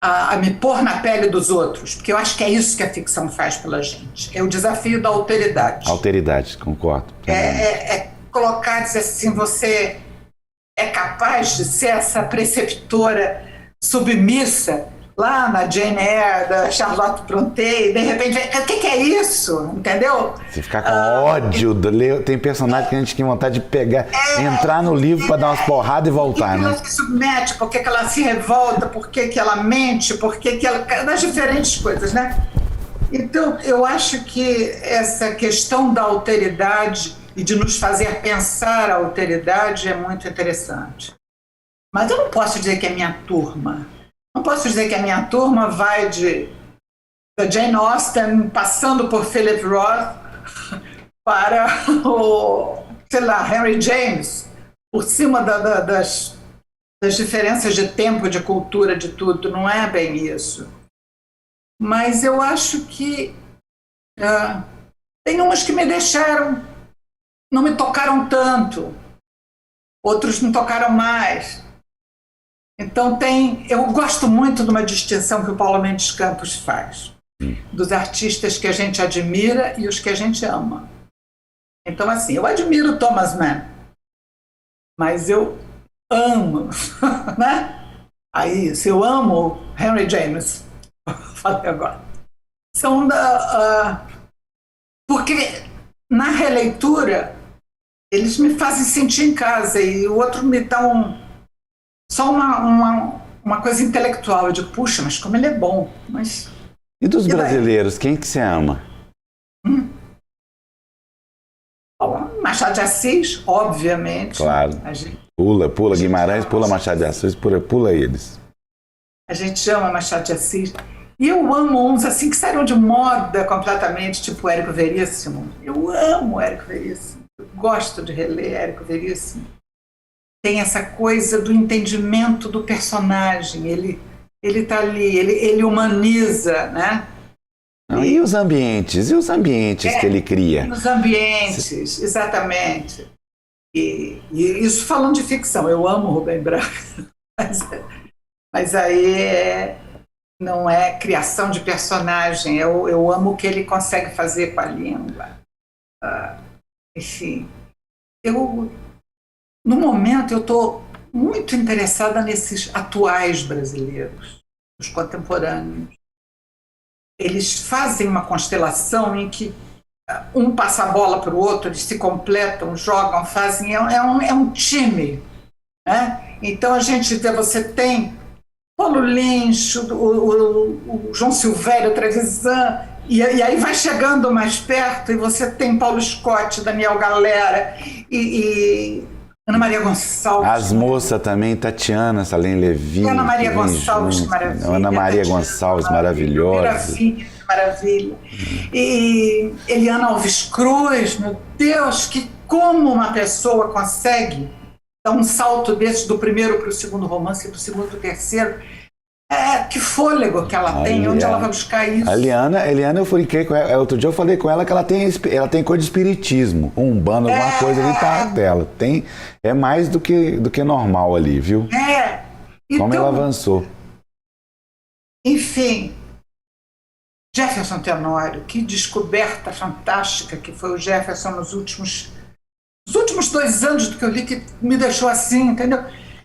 [SPEAKER 3] a me pôr na pele dos outros, porque eu acho que é isso que a ficção faz pela gente. É o desafio da alteridade.
[SPEAKER 1] Alteridade, concordo.
[SPEAKER 3] É colocar, dizer assim, você é capaz de ser essa preceptora submissa lá na Jane Eyre, da Charlotte Brontë, e de repente, o que é isso? Entendeu?
[SPEAKER 1] Você ficar com ódio, tem personagem que a gente tem vontade de pegar, entrar no livro para dar umas porradas e voltar,
[SPEAKER 3] né? Por que ela se submete, por que ela se revolta, por que ela mente, por que ela... das diferentes coisas, né? Então, eu acho que essa questão da alteridade e de nos fazer pensar a alteridade é muito interessante. Mas eu não posso dizer que é minha turma. Não posso dizer que a minha turma vai da Jane Austen, passando por Philip Roth, para o, sei lá, Henry James, por cima das diferenças de tempo, de cultura, de tudo. Não é bem isso. Mas eu acho que tem umas que me deixaram, não me tocaram tanto, outros me tocaram mais. Então eu gosto muito de uma distinção que o Paulo Mendes Campos faz, dos artistas que a gente admira e os que a gente ama. Então, assim, eu admiro Thomas Mann, mas eu amo, né? Aí, se eu amo Henry James, falei agora, são porque na releitura eles me fazem sentir em casa e o outro me dá só uma coisa intelectual. Eu digo, puxa, mas como ele é bom. Mas...
[SPEAKER 1] E dos brasileiros, quem que você ama?
[SPEAKER 3] Machado de Assis, obviamente.
[SPEAKER 1] Claro. Pula Guimarães, pula Machado de Assis, pula eles.
[SPEAKER 3] A gente ama Machado de Assis. E eu amo uns assim que saíram de moda completamente, tipo Érico Veríssimo. Eu amo Érico Veríssimo. Eu gosto de reler Érico Veríssimo. Tem essa coisa do entendimento do personagem. Ele está ali, ele humaniza, né?
[SPEAKER 1] E os ambientes? Que ele cria?
[SPEAKER 3] Os ambientes, exatamente. E isso falando de ficção. Eu amo Rubem Braga. Mas aí não é criação de personagem. Eu amo o que ele consegue fazer com a língua. Enfim, no momento eu estou muito interessada nesses atuais brasileiros, os contemporâneos. Eles fazem uma constelação em que um passa a bola para o outro, eles se completam, jogam, fazem... É um time, né? Então você tem Paulo Lins, o João Silvério, o Trevisan, e aí vai chegando mais perto, e você tem Paulo Scott, Daniel Galera, e Ana Maria Gonçalves.
[SPEAKER 1] As moças também, Tatiana Salem Levi.
[SPEAKER 3] Ana Maria Gonçalves, maravilha.
[SPEAKER 1] Ana Maria Gonçalves, maravilhosa.
[SPEAKER 3] Maravilha. E Eliana Alves Cruz, meu Deus, como uma pessoa consegue dar um salto desse do primeiro para o segundo romance, do segundo para o terceiro. Que fôlego que ela tem, onde ela vai buscar isso? A
[SPEAKER 1] Eliana, eu brinquei com ela, outro dia eu falei com ela que ela tem coisa de espiritismo, umbanda, alguma coisa ali tá dela. É mais do que normal ali, viu? Como ela avançou.
[SPEAKER 3] Enfim, Jefferson Tenório, que descoberta fantástica que foi o Jefferson nos últimos 2 anos do que eu li, que me deixou assim, entendeu?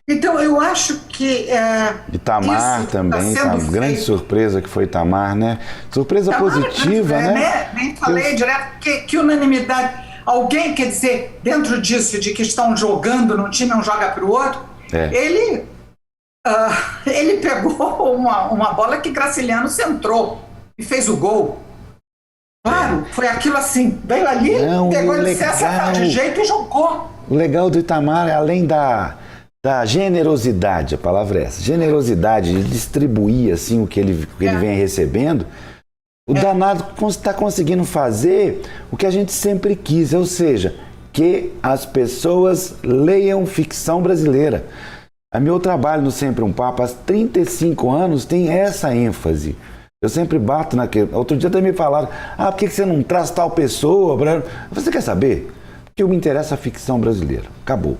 [SPEAKER 3] Então, eu acho que...
[SPEAKER 1] Itamar também, tá uma grande surpresa que foi Itamar, né? Surpresa positiva, né?
[SPEAKER 3] Nem falei direto, que unanimidade. Alguém, quer dizer, dentro disso, de que estão jogando num time, um joga para o outro, ele pegou uma bola que Graciliano centrou e fez o gol. Claro, foi aquilo assim, veio ali, pegou de jeito e jogou.
[SPEAKER 1] O legal do Itamar é além da generosidade, a palavra é essa, generosidade de distribuir assim o que ele vem recebendo, o danado está conseguindo fazer o que a gente sempre quis, ou seja, que as pessoas leiam ficção brasileira. O meu trabalho no Sempre um Papo, há 35 anos, tem essa ênfase. Eu sempre bato naquele... Outro dia até me falaram, por que você não traz tal pessoa? Você quer saber? Porque me interessa a ficção brasileira. Acabou.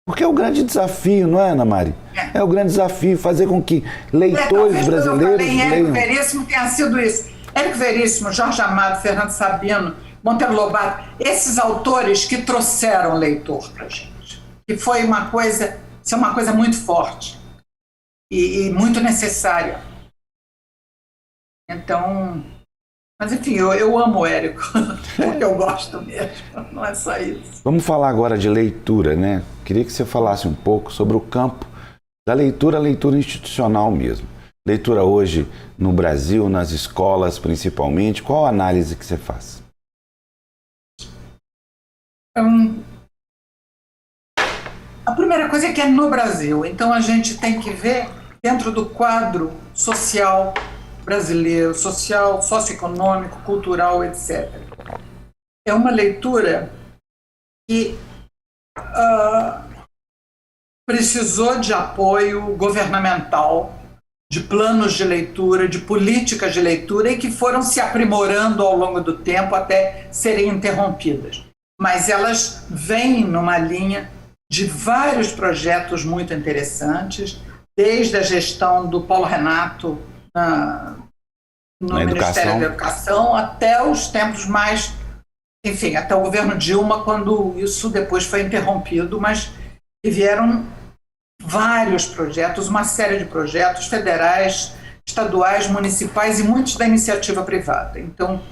[SPEAKER 1] Porque é o grande desafio, não é, Ana Mari? É o grande desafio, fazer com que leitores brasileiros leiam.
[SPEAKER 3] Érico Veríssimo tenha sido isso. Érico Veríssimo, Jorge Amado, Fernando Sabino, Monteiro Lobato, esses autores que trouxeram leitor para a gente. Que foi uma coisa muito forte e muito necessária. Então, mas enfim, eu amo o Érico, porque eu gosto mesmo, não é só isso.
[SPEAKER 1] Vamos falar agora de leitura, né? Queria que você falasse um pouco sobre o campo da leitura, a leitura institucional mesmo. Leitura hoje no Brasil, nas escolas principalmente, qual a análise que você faz?
[SPEAKER 3] A primeira coisa é que é no Brasil, então a gente tem que ver dentro do quadro social brasileiro, social, socioeconômico, cultural, etc. É uma leitura que precisou de apoio governamental, de planos de leitura, de políticas de leitura e que foram se aprimorando ao longo do tempo até serem interrompidas. Mas elas vêm numa linha de vários projetos muito interessantes, desde a gestão do Paulo Renato no Ministério da Educação até os tempos mais, enfim, até o governo Dilma, quando isso depois foi interrompido, mas vieram vários projetos, uma série de projetos federais, estaduais, municipais e muitos da iniciativa privada. Então,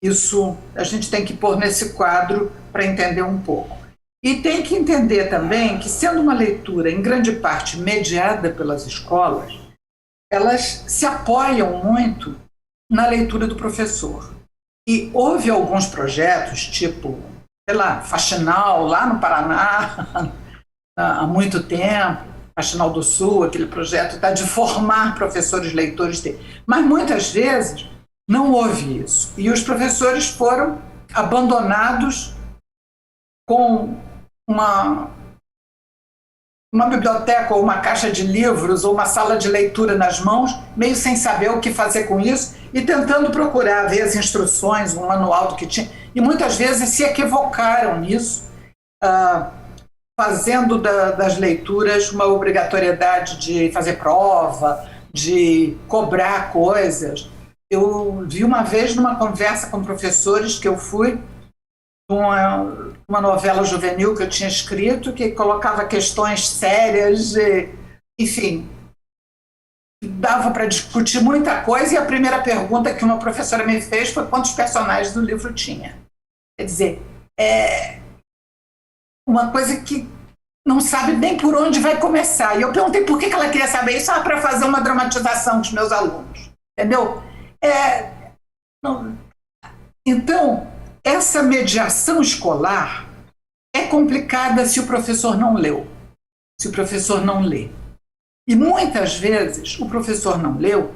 [SPEAKER 3] isso a gente tem que pôr nesse quadro para entender um pouco. E tem que entender também que, sendo uma leitura, em grande parte, mediada pelas escolas, elas se apoiam muito na leitura do professor. E houve alguns projetos, tipo, sei lá, Faxinal, lá no Paraná, há muito tempo, Faxinal do Sul, aquele projeto de formar professores leitores dele. Mas muitas vezes não houve isso. E os professores foram abandonados com uma biblioteca ou uma caixa de livros ou uma sala de leitura nas mãos, meio sem saber o que fazer com isso e tentando procurar ver as instruções, um manual do que tinha. E muitas vezes se equivocaram nisso, fazendo das leituras uma obrigatoriedade de fazer prova, de cobrar coisas. Eu vi uma vez numa conversa com professores que eu fui, uma novela juvenil que eu tinha escrito, que colocava questões sérias, enfim, dava para discutir muita coisa, e a primeira pergunta que uma professora me fez foi quantos personagens do livro tinha. Quer dizer, é uma coisa que não sabe nem por onde vai começar. E eu perguntei por que ela queria saber isso, para fazer uma dramatização com os meus alunos, entendeu? Então, essa mediação escolar é complicada se o professor não leu, se o professor não lê. E muitas vezes o professor não leu,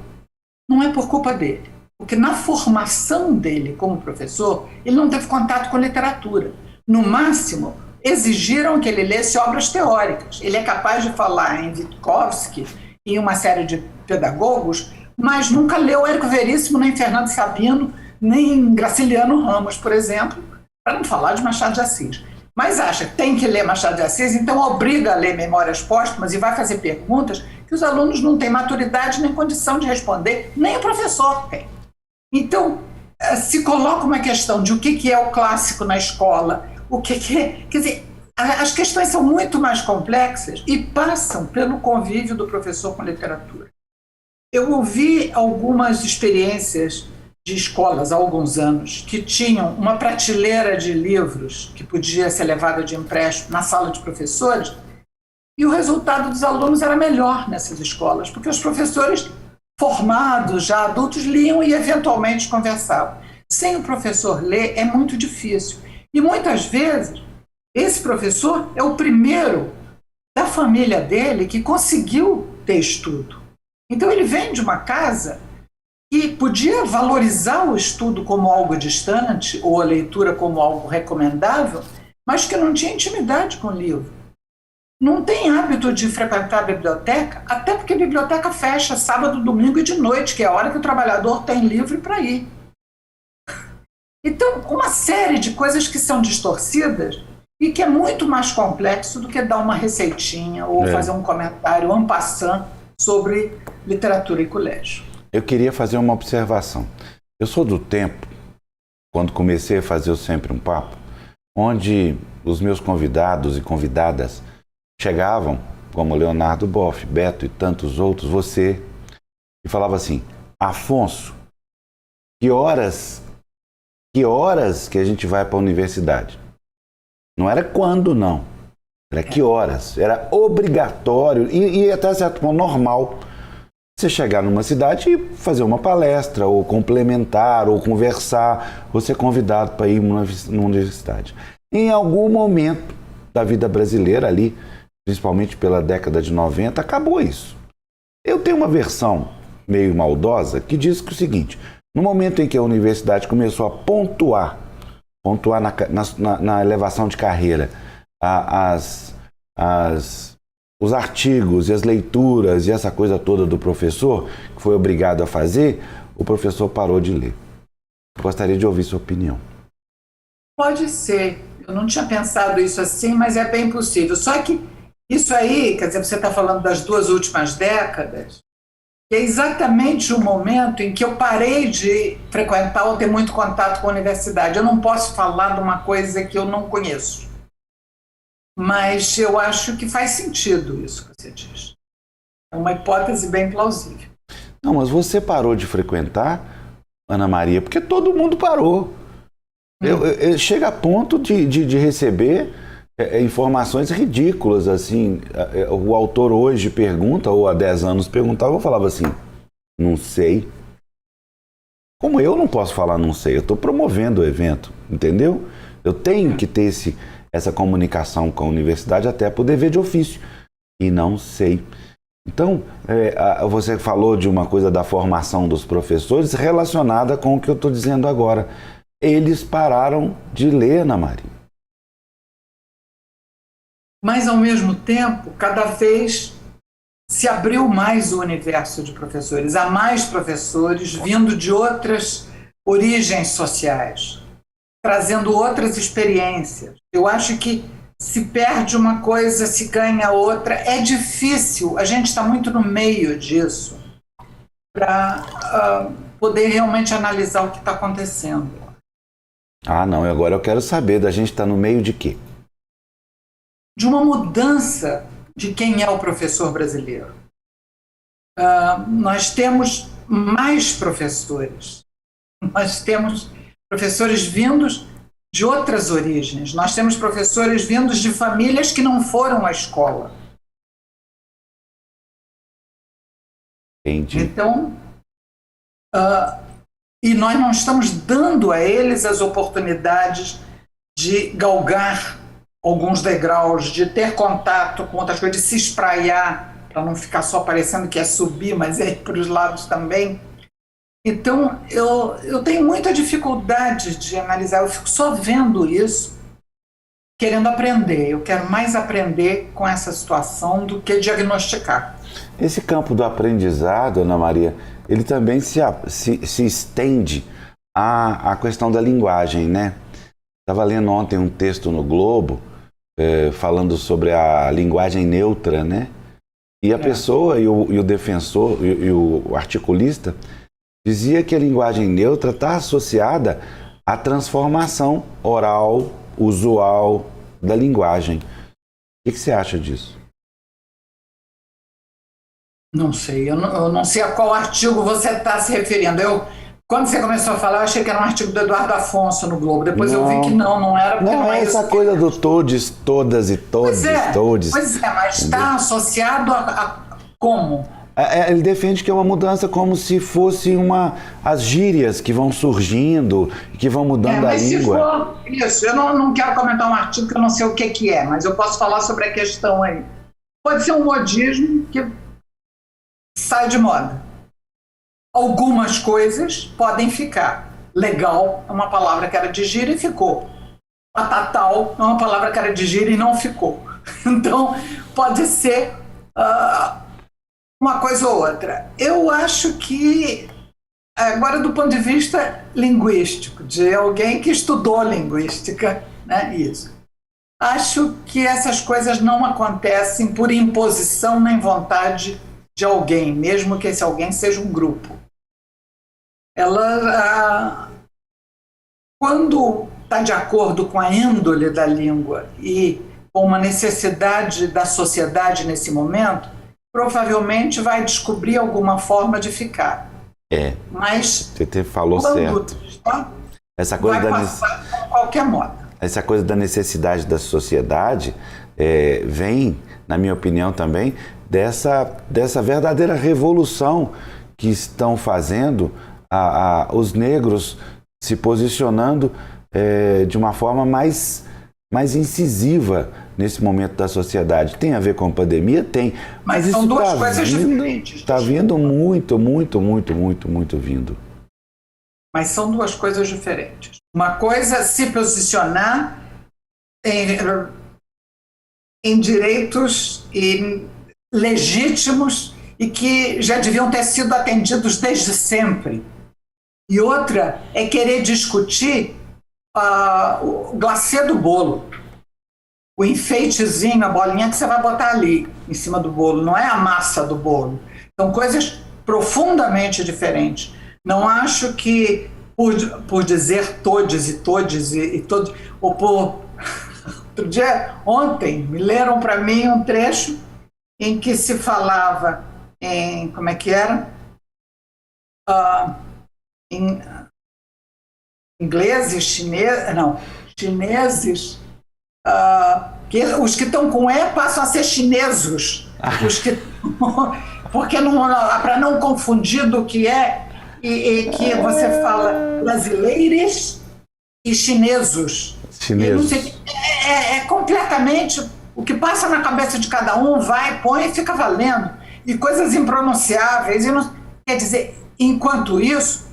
[SPEAKER 3] não é por culpa dele, porque na formação dele como professor, ele não teve contato com literatura. No máximo, exigiram que ele lesse obras teóricas. Ele é capaz de falar em Vygotsky e uma série de pedagogos, mas nunca leu Érico Veríssimo, nem Fernando Sabino, nem Graciliano Ramos, por exemplo, para não falar de Machado de Assis. Mas acha que tem que ler Machado de Assis, então obriga a ler Memórias Póstumas e vai fazer perguntas que os alunos não têm maturidade nem condição de responder, nem o professor tem. Então, se coloca uma questão de o que é o clássico na escola, o que é... Quer dizer, as questões são muito mais complexas e passam pelo convívio do professor com literatura. Eu ouvi algumas experiências de escolas há alguns anos que tinham uma prateleira de livros que podia ser levada de empréstimo na sala de professores, e o resultado dos alunos era melhor nessas escolas, porque os professores formados, já adultos, liam e eventualmente conversavam. Sem o professor ler é muito difícil. E muitas vezes Esse professor é o primeiro da família dele que conseguiu ter estudo. Então ele vem de uma casa que podia valorizar o estudo como algo distante ou a leitura como algo recomendável, mas que não tinha intimidade com o livro. Não tem hábito de frequentar a biblioteca, até porque a biblioteca fecha sábado, domingo e de noite, que é a hora que o trabalhador tem livre para ir. Então, uma série de coisas que são distorcidas e que é muito mais complexo do que dar uma receitinha ou fazer um comentário en passant sobre literatura e colégio.
[SPEAKER 1] Eu queria fazer uma observação. Eu sou do tempo, quando comecei a fazer o Sempre um Papo, onde os meus convidados e convidadas chegavam, como Leonardo Boff, Beto e tantos outros, você, e falava assim: Afonso, que horas que a gente vai para a universidade? Não era quando, não. Era que horas. Era obrigatório e até certo ponto normal você chegar numa cidade e fazer uma palestra, ou complementar, ou conversar, ou ser convidado para ir numa universidade. Em algum momento da vida brasileira ali, principalmente pela década de 90, acabou isso. Eu tenho uma versão meio maldosa que diz que o seguinte: no momento em que a universidade começou a pontuar na elevação de carreira os artigos e as leituras e essa coisa toda do professor, que foi obrigado a fazer, o professor parou de ler. Gostaria de ouvir sua opinião.
[SPEAKER 3] Pode ser. Eu não tinha pensado isso assim, mas é bem possível. Só que isso aí, quer dizer, você está falando das 2 últimas décadas, é exatamente o momento em que eu parei de frequentar ou ter muito contato com a universidade. Eu não posso falar de uma coisa que eu não conheço. Mas eu acho que faz sentido isso que você diz. É uma hipótese bem plausível.
[SPEAKER 1] Não, mas você parou de frequentar, Ana Maria, porque todo mundo parou. Chega a ponto de receber informações ridículas, assim. O autor hoje pergunta, ou há 10 anos perguntava, eu falava assim: não sei. Como eu não posso falar não sei, eu estou promovendo o evento, entendeu? Eu tenho que ter essa comunicação com a universidade até por dever de ofício. E não sei. Então, você falou de uma coisa da formação dos professores relacionada com o que eu estou dizendo agora. Eles pararam de ler, Ana Maria.
[SPEAKER 3] Mas, ao mesmo tempo, cada vez se abriu mais o universo de professores. Há mais professores vindo de outras origens sociais, trazendo outras experiências. Eu acho que se perde uma coisa, se ganha outra. É difícil, a gente está muito no meio disso para poder realmente analisar o que está acontecendo.
[SPEAKER 1] Ah, não, agora eu quero saber, da gente estar no meio de quê?
[SPEAKER 3] De uma mudança de quem é o professor brasileiro. Nós temos mais professores. Nós temos professores vindos de outras origens. Nós temos professores vindos de famílias que não foram à escola.
[SPEAKER 1] Entendi.
[SPEAKER 3] Então, e nós não estamos dando a eles as oportunidades de galgar alguns degraus, de ter contato com outras coisas, de se espraiar, para não ficar só parecendo que é subir, mas é ir para os lados também. Então, eu tenho muita dificuldade de analisar, eu fico só vendo isso, querendo aprender. Eu quero mais aprender com essa situação do que diagnosticar.
[SPEAKER 1] Esse campo do aprendizado, Ana Maria, ele também se estende à questão da linguagem, né? Estava lendo ontem um texto no Globo, falando sobre a linguagem neutra, né? E a pessoa, e o defensor, e o articulista, dizia que a linguagem neutra está associada à transformação oral, usual da linguagem. O que você acha disso?
[SPEAKER 3] Não sei, eu não sei a qual artigo você está se referindo. Quando você começou a falar, eu achei que era um artigo do Eduardo Afonso no Globo. Depois eu vi que não era.
[SPEAKER 1] Não é essa coisa do todes, todas e todos, todes.
[SPEAKER 3] Pois é, mas está associado a como?
[SPEAKER 1] Ele defende que é uma mudança como se fosse as gírias que vão surgindo, que vão mudando a língua.
[SPEAKER 3] Se for isso, eu não quero comentar um artigo que eu não sei o que é, mas eu posso falar sobre a questão aí. Pode ser um modismo que sai de moda. Algumas coisas podem ficar. Legal é uma palavra que era de gíria e ficou. Patatal é uma palavra que era de gíria e não ficou. Então, pode ser uma coisa ou outra. Eu acho que, agora do ponto de vista linguístico, de alguém que estudou linguística, né, isso. Acho que essas coisas não acontecem por imposição nem vontade de alguém, mesmo que esse alguém seja um grupo. Ela, quando está de acordo com a índole da língua e com uma necessidade da sociedade nesse momento, provavelmente vai descobrir alguma forma de ficar. Mas
[SPEAKER 1] você falou certo. Essa coisa
[SPEAKER 3] vai passar de qualquer modo.
[SPEAKER 1] Essa coisa da necessidade da sociedade vem, na minha opinião também, dessa verdadeira revolução que estão fazendo os negros se posicionando de uma forma mais incisiva nesse momento da sociedade. Tem a ver com a pandemia? Tem. Mas
[SPEAKER 3] são
[SPEAKER 1] isso
[SPEAKER 3] duas coisas diferentes.
[SPEAKER 1] Está vindo muito vindo.
[SPEAKER 3] Mas são duas coisas diferentes. Uma coisa é se posicionar em direitos legítimos e que já deviam ter sido atendidos desde sempre. E outra é querer discutir o glacê do bolo, o enfeitezinho, a bolinha que você vai botar ali em cima do bolo, não é a massa do bolo. São coisas profundamente diferentes. Não acho que por dizer todes e todes e todos, ou por... Ontem me leram para mim um trecho em que se falava em, como é que era? Em ingleses, chineses, que os que estão com E passam a ser chinesos, os que, porque para não confundir do que é, e que você fala brasileiros e chinesos. É completamente o que passa na cabeça de cada um, vai, põe e fica valendo. E coisas impronunciáveis. Quer dizer, enquanto isso,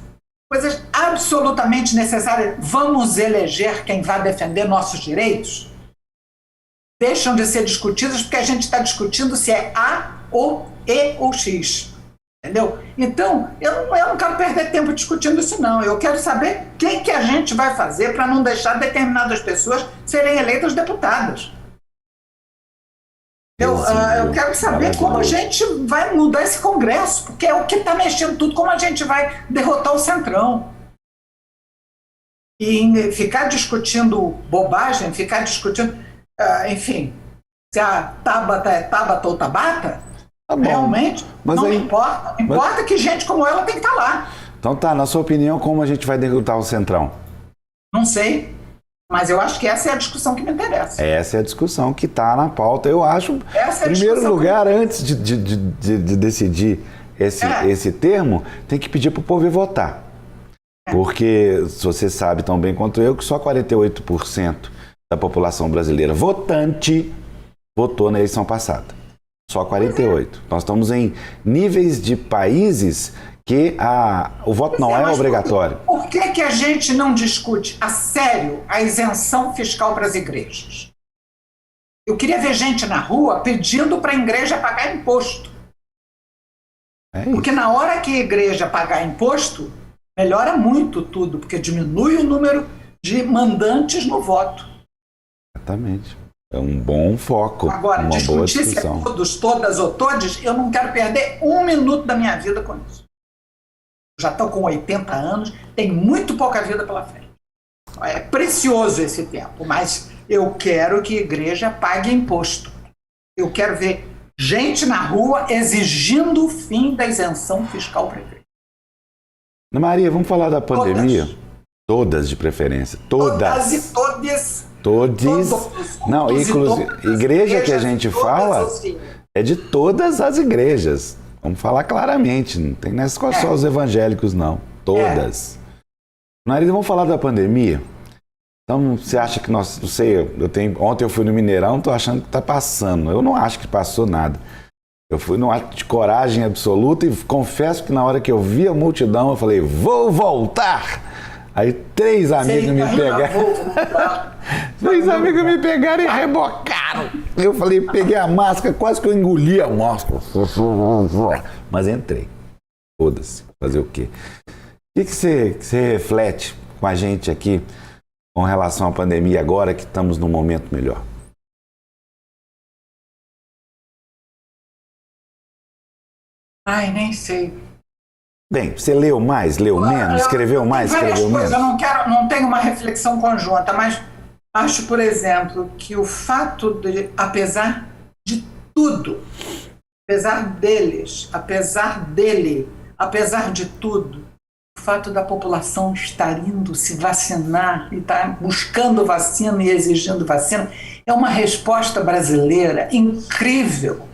[SPEAKER 3] coisas absolutamente necessárias. Vamos eleger quem vai defender nossos direitos? Deixam de ser discutidas porque a gente está discutindo se é A ou E ou X. Entendeu? Então, eu não quero perder tempo discutindo isso, não. Eu quero saber quem que a gente vai fazer para não deixar determinadas pessoas serem eleitas deputadas. Eu quero saber como a gente vai mudar esse Congresso, porque é o que está mexendo tudo, como a gente vai derrotar o Centrão. E ficar discutindo bobagem, ficar discutindo, enfim, se a Tabata é Tabata ou Tabata, realmente não importa. Importa que gente como ela tem que estar lá.
[SPEAKER 1] Então tá, na sua opinião, como a gente vai derrotar o Centrão?
[SPEAKER 3] Não sei. Mas eu acho que essa é a discussão que me interessa.
[SPEAKER 1] Essa é a discussão que está na pauta. Eu acho, em primeiro lugar, antes de decidir esse termo, tem que pedir para o povo ir votar. Porque você sabe tão bem quanto eu que só 48% da população brasileira votante votou na eleição passada. Só 48%. Nós estamos em níveis de países que o voto não é obrigatório.
[SPEAKER 3] Por que a gente não discute a sério a isenção fiscal para as igrejas? Eu queria ver gente na rua pedindo para a igreja pagar imposto. Porque na hora que a igreja pagar imposto, melhora muito tudo, porque diminui o número de mandantes no voto.
[SPEAKER 1] Exatamente. É um bom foco.
[SPEAKER 3] Agora,
[SPEAKER 1] uma boa
[SPEAKER 3] discutir
[SPEAKER 1] discussão.
[SPEAKER 3] se é todos, todas ou todes, eu não quero perder um minuto da minha vida com isso. Já estou com 80 anos, tem muito pouca vida pela frente. É precioso esse tempo, mas eu quero que a igreja pague imposto. Eu quero ver gente na rua exigindo o fim da isenção fiscal para a igreja.
[SPEAKER 1] Maria, vamos falar da pandemia? Todas de preferência. Todas
[SPEAKER 3] e todes.
[SPEAKER 1] Todos. Não, inclusive, igreja que a gente fala é de todas as igrejas. Vamos falar claramente, não tem nessa só os evangélicos, não. Todas. Marisa, vamos falar da pandemia? Então, você acha que nós... Não sei, ontem eu fui no Mineirão, tô achando que tá passando. Eu não acho que passou nada. Eu fui num ato de coragem absoluta e confesso que na hora que eu vi a multidão, eu falei, vou voltar! Aí 3 amigos me pegaram. 3 amigos me pegaram e rebocaram. Eu falei, peguei a máscara, quase que eu engoli a máscara. Mas entrei. Foda-se. Fazer o quê? O que você reflete com a gente aqui com relação à pandemia agora que estamos num momento melhor?
[SPEAKER 3] Ai, nem sei.
[SPEAKER 1] Bem, você leu mais, leu menos, escreveu mais, escreveu menos?
[SPEAKER 3] Eu não tenho uma reflexão conjunta, mas acho, por exemplo, que o fato de, apesar de tudo, apesar deles, apesar dele, apesar de tudo, o fato da população estar indo se vacinar e estar buscando vacina e exigindo vacina é uma resposta brasileira incrível.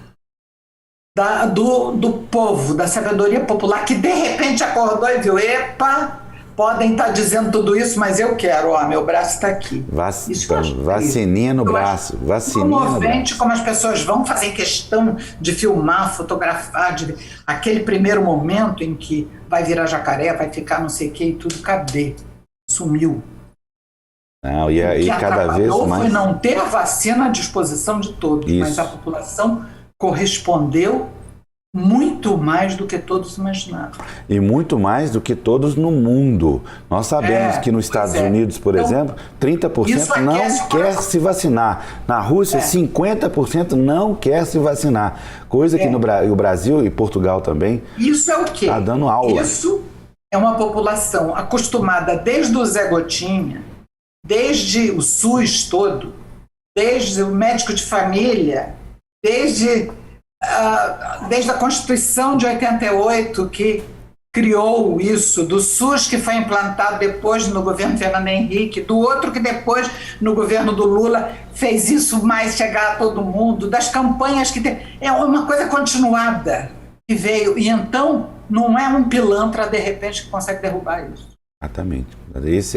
[SPEAKER 3] Do povo, da sabedoria popular, que de repente acordou e viu, epa, podem estar dizendo tudo isso, mas eu quero, ó, meu braço está aqui.
[SPEAKER 1] Vacininha no braço, vacininha no braço.
[SPEAKER 3] Como as pessoas vão fazer questão de filmar, fotografar, aquele primeiro momento em que vai virar jacaré, vai ficar não sei o que e tudo, cadê? Sumiu.
[SPEAKER 1] Não, e cada vez mais...
[SPEAKER 3] foi não ter a vacina à disposição de todos, mas a população correspondeu muito mais do que todos imaginavam.
[SPEAKER 1] E muito mais do que todos no mundo. Nós sabemos que nos Estados Unidos, por exemplo, 30% não quer se vacinar. Na Rússia, 50% não quer se vacinar. Coisa que no Brasil e Portugal também...
[SPEAKER 3] Isso é o quê?
[SPEAKER 1] Está dando aula.
[SPEAKER 3] Isso é uma população acostumada desde o Zé Gotinha, desde o SUS todo, desde o médico de família, desde a Constituição de 88, que criou isso, do SUS que foi implantado depois no governo Fernando Henrique, do outro que depois no governo do Lula fez isso mais chegar a todo mundo, das campanhas que tem. É uma coisa continuada que veio. E então não é um pilantra, de repente, que consegue derrubar isso.
[SPEAKER 1] Exatamente.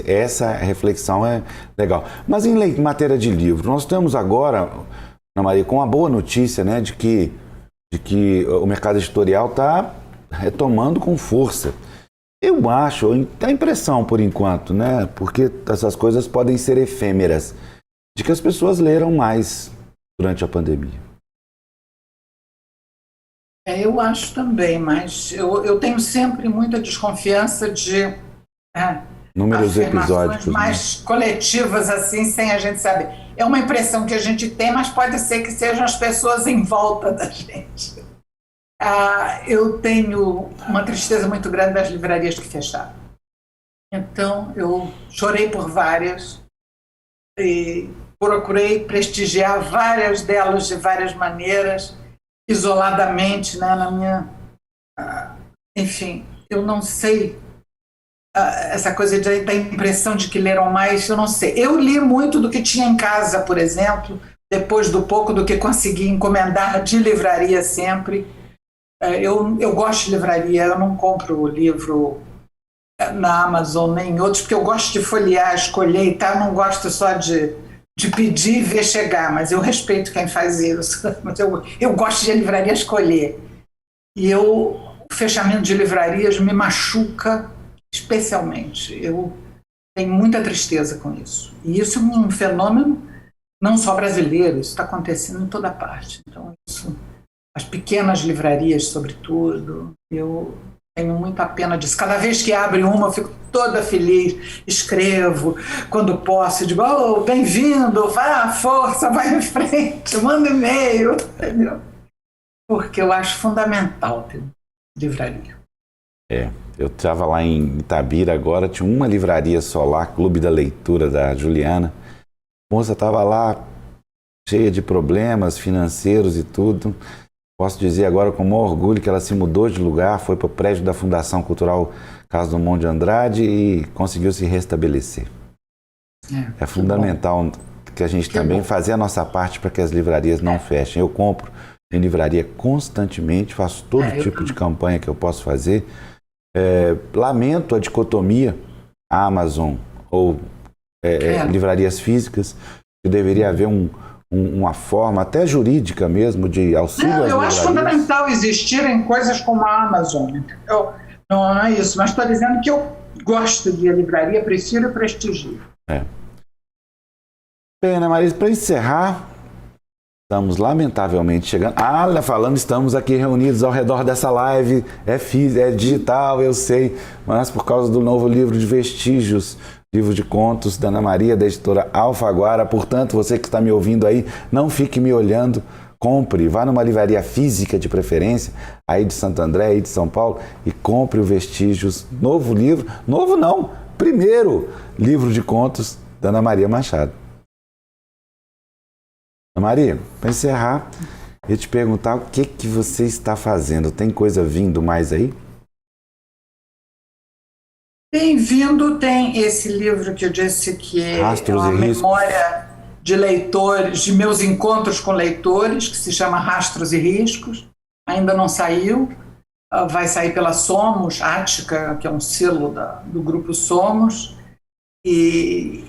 [SPEAKER 1] Essa reflexão é legal. Mas em matéria de livro, nós estamos agora... Ana Maria, com uma boa notícia, né, de que o mercado editorial está retomando com força. Eu acho, a impressão por enquanto, né, porque essas coisas podem ser efêmeras, de que as pessoas leram mais durante a pandemia.
[SPEAKER 3] Eu acho também, mas eu tenho sempre muita desconfiança de
[SPEAKER 1] números episódicos
[SPEAKER 3] mais coletivas, assim, sem a gente saber. É uma impressão que a gente tem, mas pode ser que sejam as pessoas em volta da gente. Eu tenho uma tristeza muito grande das livrarias que fecharam. Então, eu chorei por várias e procurei prestigiar várias delas de várias maneiras, isoladamente, né, na minha... enfim, eu não sei... essa coisa da impressão de que leram mais, eu não sei. Eu li muito do que tinha em casa, por exemplo, depois do pouco do que consegui encomendar de livraria sempre. Eu gosto de livraria, eu não compro livro na Amazon nem em outros, porque eu gosto de folhear, escolher e tal, eu não gosto só de pedir e ver chegar, mas eu respeito quem faz isso. Mas eu gosto de a livraria escolher. E o fechamento de livrarias me machuca especialmente. Eu tenho muita tristeza com isso. E isso é um fenômeno não só brasileiro, isso está acontecendo em toda parte. Então, isso, as pequenas livrarias, sobretudo, eu tenho muita pena disso. Cada vez que abre uma, eu fico toda feliz, escrevo, quando posso, digo, oh, bem-vindo, vá, força, vai em frente, manda e-mail, entendeu? Porque eu acho fundamental ter livraria.
[SPEAKER 1] Eu estava lá em Itabira agora, tinha uma livraria só lá, Clube da Leitura da Juliana. A moça estava lá cheia de problemas financeiros e tudo. Posso dizer agora com o maior orgulho que ela se mudou de lugar, foi para o prédio da Fundação Cultural Carlos Drummond de Andrade e conseguiu se restabelecer. É fundamental que a gente também fazer a nossa parte para que as livrarias não fechem. Eu compro em livraria constantemente, faço todo tipo de campanha que eu posso fazer. Lamento a dicotomia Amazon ou livrarias físicas, que deveria haver uma forma, até jurídica mesmo, de auxílio às
[SPEAKER 3] eu
[SPEAKER 1] livrarias.
[SPEAKER 3] acho fundamental existirem coisas como a Amazon. Não é isso, mas estou dizendo que eu gosto de livraria, prefiro e prestigio.
[SPEAKER 1] Bem, Ana Maria, para encerrar, estamos lamentavelmente chegando. Estamos aqui reunidos ao redor dessa live. É digital, eu sei, mas por causa do novo livro de Vestígios, livro de contos da Ana Maria, da editora Alfaguara. Portanto, você que está me ouvindo aí, não fique me olhando. Compre, vá numa livraria física de preferência, aí de Santo André, aí de São Paulo, e compre o Vestígios, novo livro, novo não, primeiro livro de contos da Ana Maria Machado. Ana Maria, para encerrar, eu ia te perguntar o que você está fazendo, tem coisa vindo mais aí?
[SPEAKER 3] Tem vindo, tem esse livro que eu disse que é uma memória de leitores, de meus encontros com leitores, que se chama Rastros e Riscos, ainda não saiu, vai sair pela Somos, Ática, que é um selo do grupo Somos, e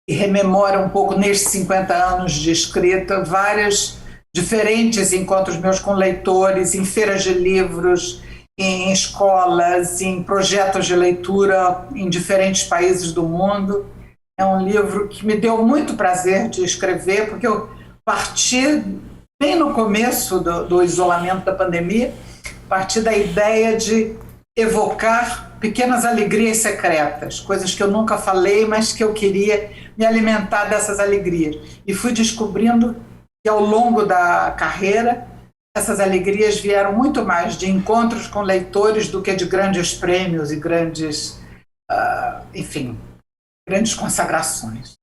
[SPEAKER 3] rememora um pouco, nestes 50 anos de escrita, vários diferentes encontros meus com leitores, em feiras de livros, em escolas, em projetos de leitura em diferentes países do mundo. É um livro que me deu muito prazer de escrever, porque eu parti, bem no começo do isolamento da pandemia, parti da ideia de evocar pequenas alegrias secretas, coisas que eu nunca falei, mas que eu queria me alimentar dessas alegrias. E fui descobrindo que ao longo da carreira, essas alegrias vieram muito mais de encontros com leitores do que de grandes prêmios e grandes, grandes consagrações.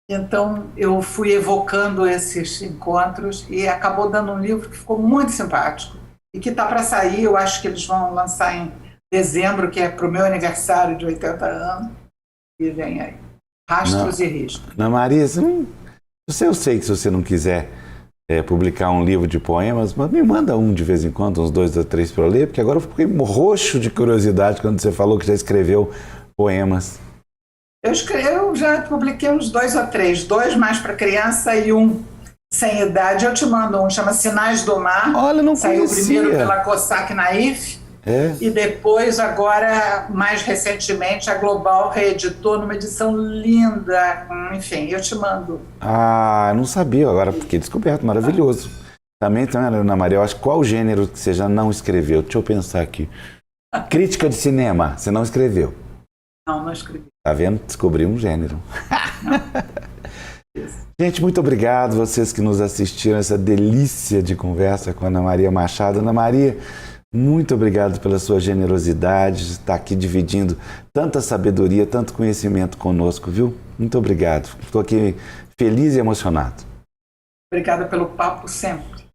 [SPEAKER 3] Então, eu fui evocando esses encontros e acabou dando um livro que ficou muito simpático e que está para sair. Eu acho que eles vão lançar em dezembro, que é para o meu aniversário de 80 anos, e vem aí. Rastros e Riscos.
[SPEAKER 1] Ana Maria, eu sei que se você não quiser publicar um livro de poemas, mas me manda um de vez em quando, uns 2 ou 3 para eu ler, porque agora eu fiquei roxo de curiosidade quando você falou que já escreveu poemas.
[SPEAKER 3] Eu já publiquei uns 2 ou 3, 2 mais para criança e um sem idade. Eu te mando um, chama Sinais do Mar.
[SPEAKER 1] Olha, não
[SPEAKER 3] saiu
[SPEAKER 1] conhecia.
[SPEAKER 3] Primeiro pela Cossack Naif, e depois, agora, mais recentemente, a Global reeditou numa edição linda. Enfim, eu te mando.
[SPEAKER 1] Não sabia, agora fiquei descoberto, maravilhoso. Também, Ana Maria, eu acho qual gênero que você já não escreveu? Deixa eu pensar aqui. Crítica de cinema, você não escreveu?
[SPEAKER 3] Não escrevi.
[SPEAKER 1] Tá vendo? Descobri um gênero. Gente, muito obrigado, vocês que nos assistiram, essa delícia de conversa com a Ana Maria Machado. Ana Maria, muito obrigado pela sua generosidade de estar aqui dividindo tanta sabedoria, tanto conhecimento conosco, viu? Muito obrigado. Estou aqui feliz e emocionado.
[SPEAKER 3] Obrigada pelo papo sempre.